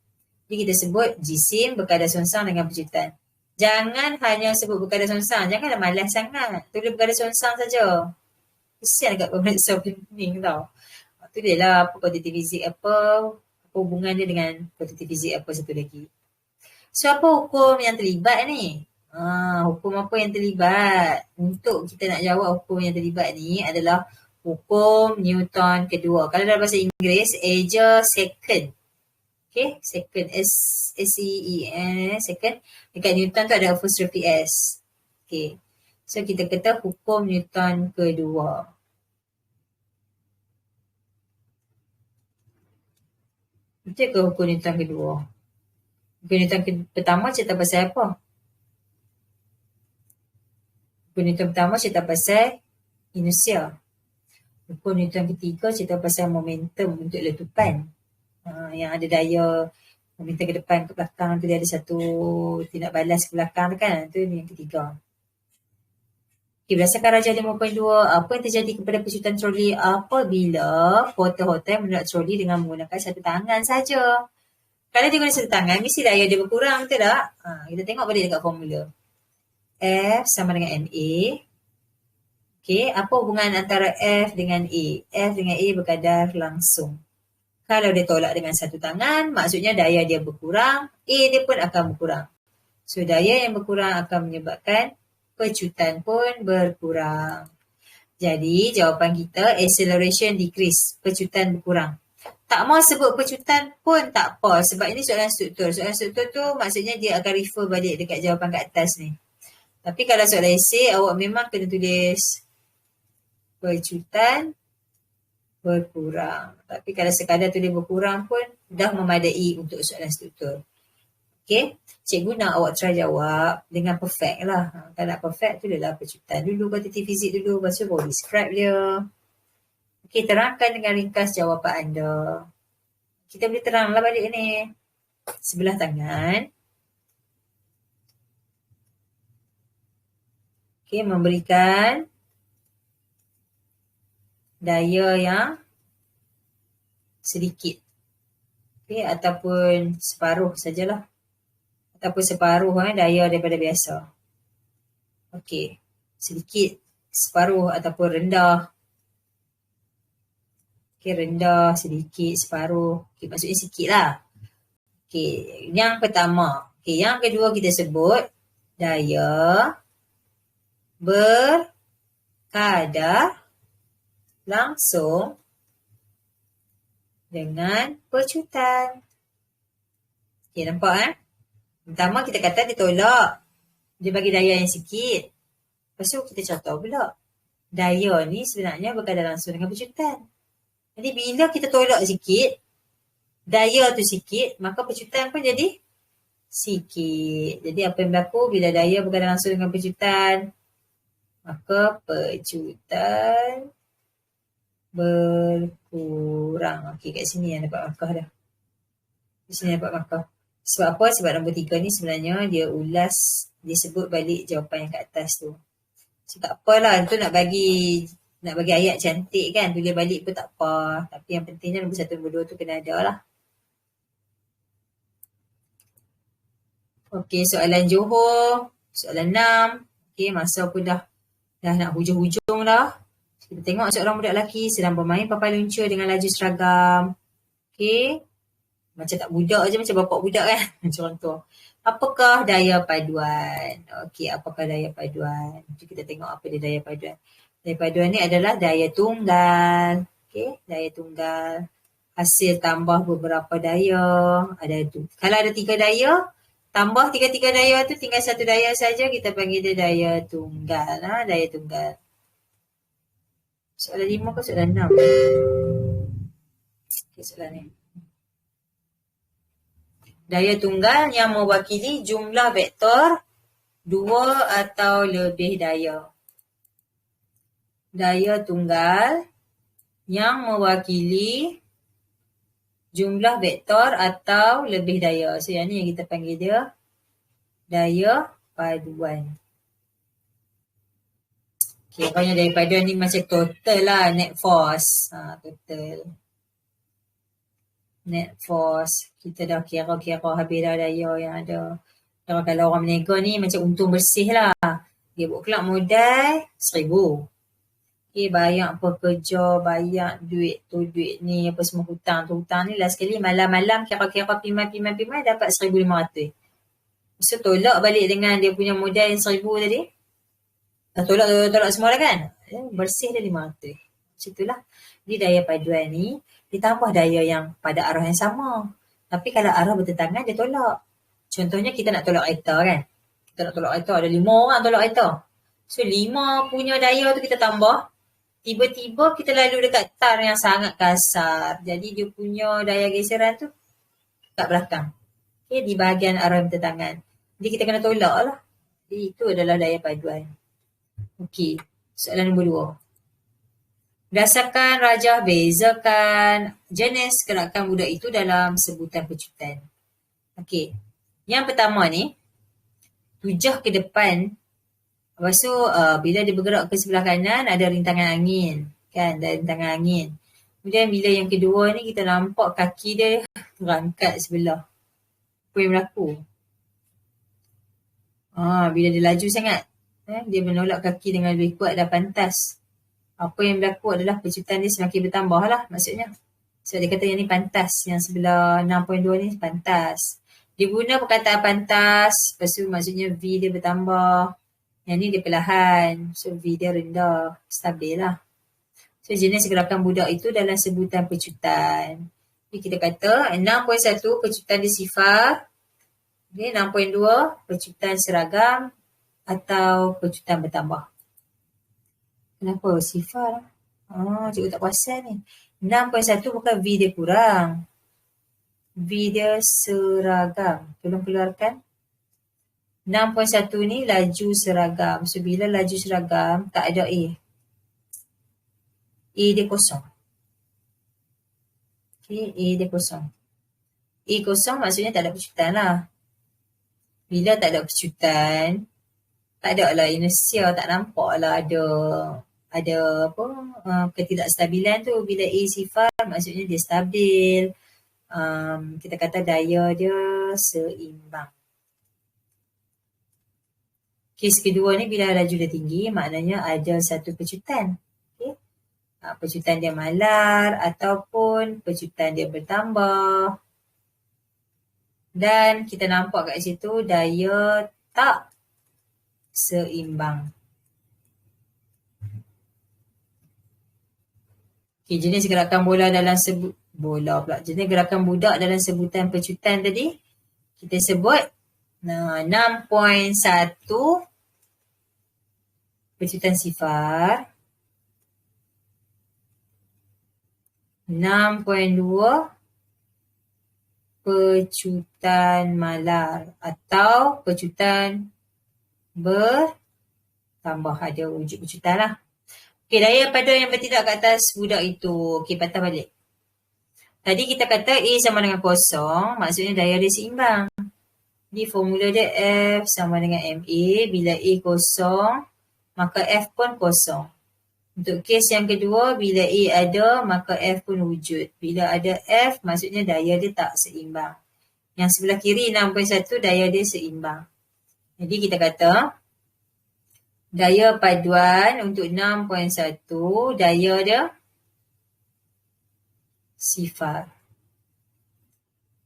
Jadi kita sebut jisim berkadar songsang dengan pecutan. Jangan hanya sebut berkadar songsang. Janganlah malas sangat. Tulis berkadar songsang saja. Kesian dekat pemeriksaan pening tau. Tu dia lah apa kuantiti fizik apa hubungan dia dengan kuantiti fizik apa satu lagi. So apa hukum yang terlibat ni? Hukum apa yang terlibat? Untuk kita nak jawab hukum yang terlibat ni adalah hukum Newton kedua. Kalau dalam bahasa Inggeris, Ager second. Okay, second, S-E-E-N, second. Dekat Newton tu ada apostrophe S. Okay, so kita kata hukum Newton kedua. Betul ke hukum Newton kedua? Hukum Newton pertama cerita pasal apa? Hukum Newton pertama cerita pasal inersia. Hukum Newton ketiga cerita pasal momentum untuk letupan. Yang ada daya momentum ke depan ke belakang tu dia ada satu tindak balas ke belakang tu kan. Tu yang ketiga. Okay, berdasarkan rajah 5.2, apa yang terjadi kepada pecutan troli apabila porter-porter menolak troli dengan menggunakan satu tangan saja? Kalau dia guna satu tangan, mesti daya dia berkurang, betul tak? Kita tengok balik dekat formula. F sama dengan MA. Okay, apa hubungan antara F dengan A? F dengan A berkadar langsung. Kalau dia tolak dengan satu tangan, maksudnya daya dia berkurang, A dia pun akan berkurang. So, daya yang berkurang akan menyebabkan pecutan pun berkurang. Jadi, jawapan kita acceleration decrease, pecutan berkurang. Tak mau sebut pecutan pun tak apa sebab ini soalan struktur. Soalan struktur tu maksudnya dia akan refer balik dekat jawapan kat atas ni. Tapi kalau soalan esei, awak memang kena tulis pecutan berkurang. Tapi kalau sekadar tulis berkurang pun dah memadai untuk soalan struktur. Okay, cikgu nak awak try jawab dengan perfect lah. Kalau nak perfect tu adalah pecutan dulu, kuantiti fizik dulu, lepas tu baru describe dia. Okay, terangkan dengan ringkas jawapan anda. Kita boleh teranglah balik ni. Sebelah tangan. Okay, memberikan daya yang sedikit. Okay, ataupun separuh sajalah. Ataupun separuh daya daripada biasa. Okey, sedikit, separuh ataupun rendah. Okey, rendah, sedikit, separuh. Okey, maksudnya sikit lah. Okey, yang pertama. Okey, yang kedua kita sebut daya berkadar langsung dengan pecutan. Okey, nampak Pertama kita kata dia tolak. Dia bagi daya yang sikit. Lepas tu kita contoh pula. Daya ni sebenarnya berkadar langsung dengan pecutan. Jadi bila kita tolak sikit, daya tu sikit, maka pecutan pun jadi sikit. Jadi apa yang berlaku bila daya berkadar langsung dengan pecutan? Maka pecutan berkurang. Okey, kat sini yang dapat markah dah. Di sini dapat markah. Sebab apa? Sebab nombor 3 ni sebenarnya dia ulas, dia sebut balik jawapan yang kat atas tu. So tak apalah, tu nak bagi ayat cantik kan, tulis balik pun tak apa. Tapi yang pentingnya nombor 1, nombor 2 tu kena ada lah. Okey, soalan Johor, soalan 6. Okey, masa pun dah nak hujung-hujung dah. Kita tengok seorang budak lelaki sedang bermain papan luncur dengan laju seragam. Okey. Macam tak budak je, macam bapak budak kan. Contoh. Apakah daya paduan? Okey, apakah daya paduan? Kita tengok apa dia daya paduan. Daya paduan ni adalah daya tunggal. Okey, daya tunggal. Hasil tambah beberapa daya. Kalau ada 3 daya, tambah 3 daya tu tinggal 1 daya saja, kita panggil dia daya tunggal. Daya tunggal. Soalan 5 ke soalan 6? Okey, soalan ni. Daya tunggal yang mewakili jumlah vektor 2 atau lebih daya. daya tunggal yang mewakili jumlah vektor atau lebih daya. So yang ni yang kita panggil dia daya paduan. Okay, pokoknya daya paduan ni macam total lah, net force. Total. Net force. Kita dah kira-kira habis dah daya yang ada. Kalau orang berniaga ni macam untung bersih lah. Dia buat kelak modal 1,000. Okay, bayar apa kerja, bayar duit tu, duit ni, apa semua hutang tu. Hutang ni last sekali malam-malam kira-kira pimai dapat 1,500. So tolak balik dengan dia punya modal yang 1,000 tadi. Dah tolak semua dah kan? Bersih dia 500. Macam itulah. Jadi daya paduan ni ditambah daya yang pada arah yang sama. Tapi kalau arah bertentangan dia tolak. Contohnya kita nak tolak kereta kan? Kita nak tolak kereta, ada 5 orang tolak kereta. So 5 punya daya tu kita tambah. Tiba-tiba kita lalu dekat tar yang sangat kasar. Jadi dia punya daya geseran tu kat belakang. Okay, di bahagian arah bertentangan. Jadi kita kena tolak lah. Jadi itu adalah daya paduan. Okey, soalan nombor 2. Berdasarkan rajah bezakan jenis gerakan budak itu dalam sebutan pecutan. Okey, yang pertama ni, tujah ke depan. Lepas tu bila dia bergerak ke sebelah kanan ada rintangan angin. Kan, ada rintangan angin. Kemudian bila yang kedua ni kita nampak kaki dia terangkat sebelah. Apa yang berlaku? Bila dia laju sangat. Dia menolak kaki dengan lebih kuat dan pantas. Apa yang berlaku adalah pecutan dia semakin bertambah lah maksudnya. So dia kata yang ni pantas. Yang sebelah 6.2 ni pantas. Dia guna perkataan pantas. Lepas tu maksudnya V dia bertambah. Yang ni dia perlahan. So V dia rendah. Stabil lah. So jenis gerakan budak itu dalam sebutan pecutan. Jadi kita kata 6.1 pecutan dia sifar. Okay, 6.2 pecutan seragam atau pecutan bertambah. Kenapa? Sifar. Cikgu tak perasan ni. 6.1 bukan V dia kurang. V dia seragam. Tolong keluarkan. 6.1 ni laju seragam. So bila laju seragam tak ada A. A dia kosong. Okay, A dia kosong. A kosong maksudnya tak ada pecutan lah. Bila tak ada pecutan, tak ada lah inersia, tak nampak lah ada apa ketidakstabilan tu. Bila A sifar maksudnya dia stabil. Kita kata daya dia seimbang. Kes kedua ni bila laju dia tinggi maknanya ada satu pecutan. Okay. Pecutan dia malar ataupun pecutan dia bertambah. Dan kita nampak kat situ daya tak seimbang. Okay, jenis gerakan jenis gerakan budak dalam sebutan pecutan tadi kita sebut 6.1 pecutan sifar, 6.2 pecutan malar atau pecutan bertambah. Ada wujud pecutan lah. Okey, daya paduan yang bertindak ke atas budak itu. Okey, patah balik. Tadi kita kata A sama dengan kosong, maksudnya daya dia seimbang. Di formula dia F sama dengan MA. Bila A kosong, maka F pun kosong. Untuk kes yang kedua, bila A ada, maka F pun wujud. Bila ada F, maksudnya daya dia tak seimbang. Yang sebelah kiri 6.1, daya dia seimbang. Jadi kita kata, daya paduan untuk 6.1, daya dia sifar.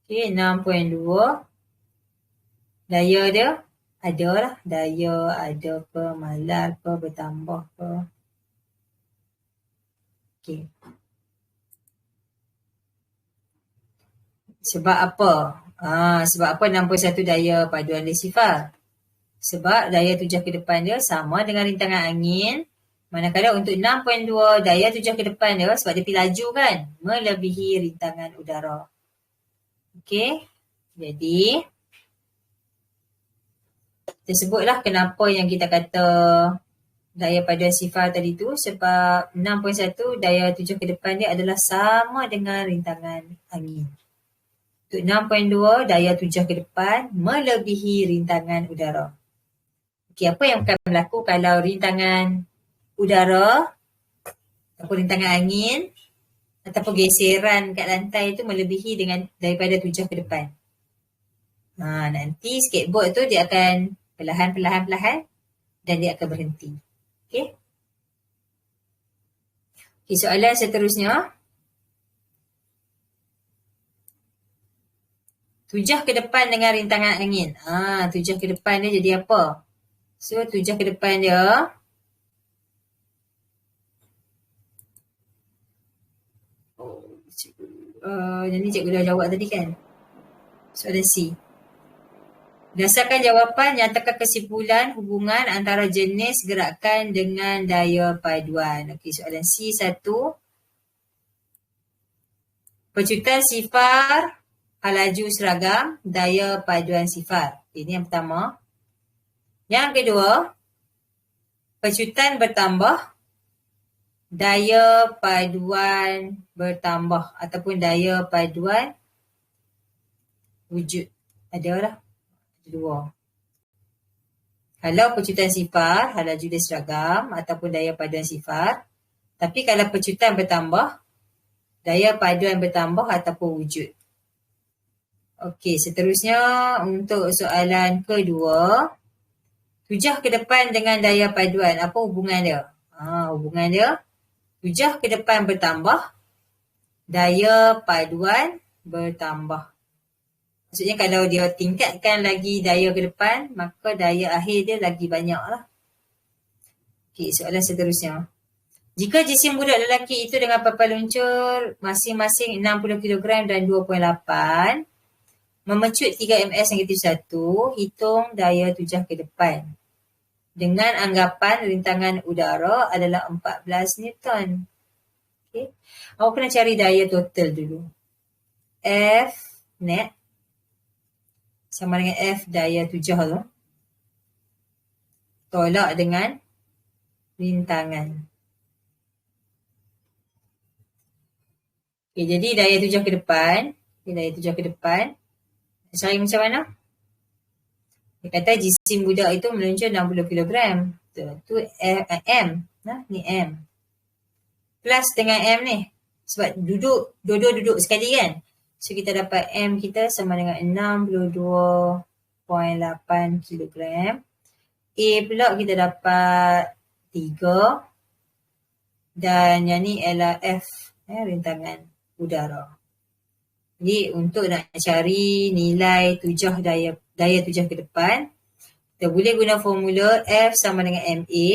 Okay, 6.2. Daya dia ada lah. Daya ada ke, malar ke, bertambah ke. Okay. Sebab apa? Sebab apa 6.1 daya paduan dia sifar? Sebab daya tujah ke depan dia sama dengan rintangan angin. Manakala untuk 6.2 daya tujah ke depan dia sebab dia pergi laju kan, melebihi rintangan udara. Okey. Jadi kita sebutlah kenapa yang kita kata daya paduan sifar tadi tu sebab 6.1 daya tujuh ke depan dia adalah sama dengan rintangan angin. Untuk 6.2 daya tujuh ke depan melebihi rintangan udara. Okey, apa yang akan berlaku kalau rintangan udara ataupun rintangan angin ataupun geseran kat lantai tu melebihi dengan daripada tujuh ke depan? Nanti skateboard tu dia akan perlahan-perlahan dan dia akan berhenti. Okey. Okey, soalan seterusnya. Tujuh ke depan dengan rintangan angin. Tujuh ke depan dia jadi apa? So, tujuh ke depan dia. Jadi cikgu dah jawab tadi kan? Soalan C. Berdasarkan jawapan, nyatakan kesimpulan hubungan antara jenis gerakan dengan daya paduan. Okey, soalan C1. Pecutan sifar laju seragam, daya paduan sifar. Ini yang pertama. Yang kedua, pecutan bertambah, daya paduan bertambah ataupun daya paduan wujud. Ada lah. Ada dua. Kalau pecutan sifar, laju dia seragam ataupun daya paduan sifar. Tapi kalau pecutan bertambah, daya paduan bertambah ataupun wujud. Okey, seterusnya untuk soalan kedua. Tujuh ke depan dengan daya paduan. Apa hubungan dia? Hubungan dia. Tujuh ke depan bertambah. Daya paduan bertambah. Maksudnya kalau dia tingkatkan lagi daya ke depan, maka daya akhir dia lagi banyak lah. Okey, soalan seterusnya. Jika jisim budak lelaki itu dengan papan luncur masing-masing 60 kg dan 2.8, memecut 3 ms-1, hitung daya tujuh ke depan. Dengan anggapan rintangan udara adalah 14 Newton. Okay. Awak kena cari daya total dulu. F net sama dengan F daya tujuh tu. Tolak dengan rintangan. Okay, jadi daya tujuh ke depan. Okay, daya tujuh ke depan. Cari macam mana? Dia kata jisim budak itu meluncur 60 kg. Tu M. Ni M. Plus dengan M ni. Sebab dua-dua duduk sekali kan. So kita dapat M kita sama dengan 62.8 kg. A pula kita dapat 3. Dan yang ni ialah F. Rintangan udara. Jadi untuk nak cari nilai daya tujuh ke depan, kita boleh guna formula F sama dengan MA.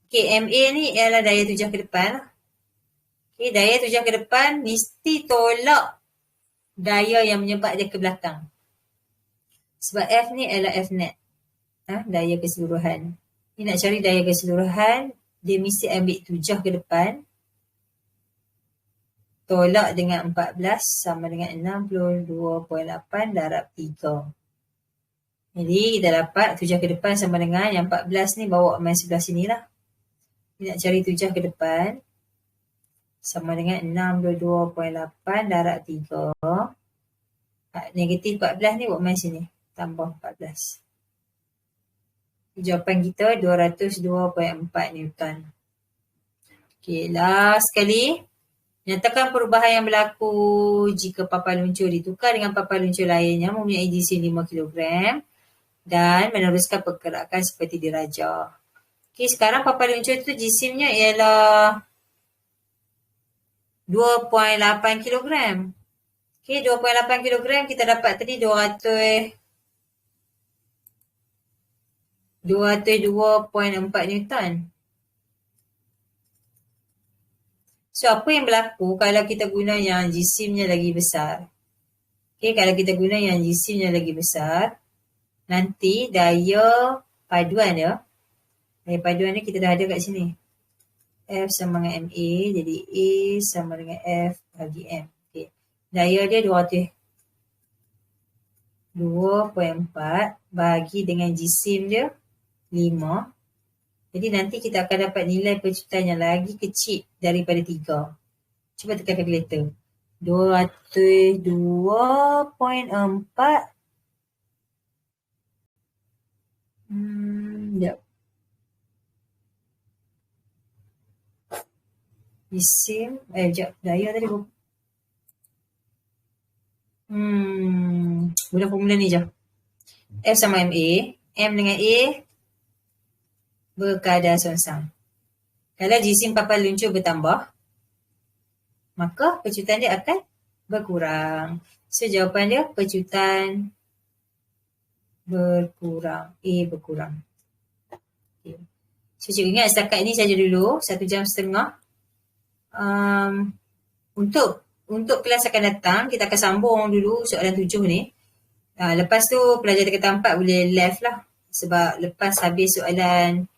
Okay, MA ni ialah daya tujuh ke depan. Okay, daya tujuh ke depan mesti tolak daya yang menyebab dia ke belakang. Sebab F ni ialah F net. Daya keseluruhan. Ni nak cari daya keseluruhan, dia mesti ambil tujuh ke depan. Tolak dengan 14 sama dengan 62.8 darab 3. Jadi kita dapat 7 ke depan sama dengan yang 14 ni bawa main sebelah sini lah. Kita nak cari 7 ke depan sama dengan 62.8 darab 3. Negatif 14 ni bawa main sini. Tambah 14. Jawapan kita 202.4 Newton. Okay, last sekali. Nyatakan perubahan yang berlaku jika papan luncur ditukar dengan papan luncur lainnya mempunyai jisim 5 kg dan meneruskan pergerakan seperti diraja. Okey, sekarang papan luncur tu jisimnya ialah 2.8 kg. Okey, 2.8 kg kita dapat tadi 202.4 Newton. So, apa yang berlaku kalau kita guna yang jisimnya lagi besar? Okay, kalau kita guna yang jisimnya lagi besar, nanti daya paduan dia, daya paduan ni kita dah ada kat sini. F sama dengan MA, jadi A sama dengan F bagi M. Okay. Daya dia 2.4 bagi dengan jisim dia 5. Jadi nanti kita akan dapat nilai pecutan yang lagi kecil daripada 3. Cuba tekan kalkulator. 202.4. Sekejap. Isim. Sekejap. Daya tadi berapa? Guna formula ni je. F sama MA. M dengan A berkadar songsang. Kalau jisim papan luncur bertambah, maka pecutan dia akan berkurang. So, jawapan dia pecutan berkurang. A berkurang. Okay. So, cikgu ingat setakat ini saja dulu. 1 jam setengah. Untuk kelas akan datang, kita akan sambung dulu soalan 7 ni. Lepas tu, pelajar tingkatan 4 boleh left lah. Sebab lepas habis soalan,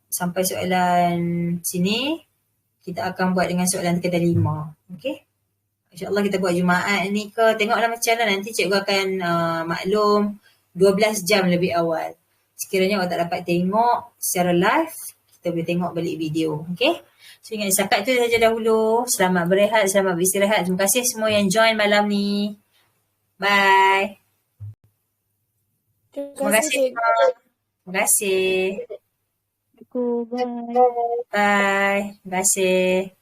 sampai soalan sini, kita akan buat dengan soalan tingkatan 5. Okay? InsyaAllah kita buat Jumaat ni ke. Tengoklah macam mana. Nanti cikgu akan maklum 12 jam lebih awal. Sekiranya awak tak dapat tengok secara live, kita boleh tengok balik video. Okay? So ingat setakat tu saja dahulu. Selamat berehat, selamat beristirahat. Terima kasih semua yang join malam ni. Bye. Terima kasih semua. Terima kasih. Bye. Bye. Terima kasih.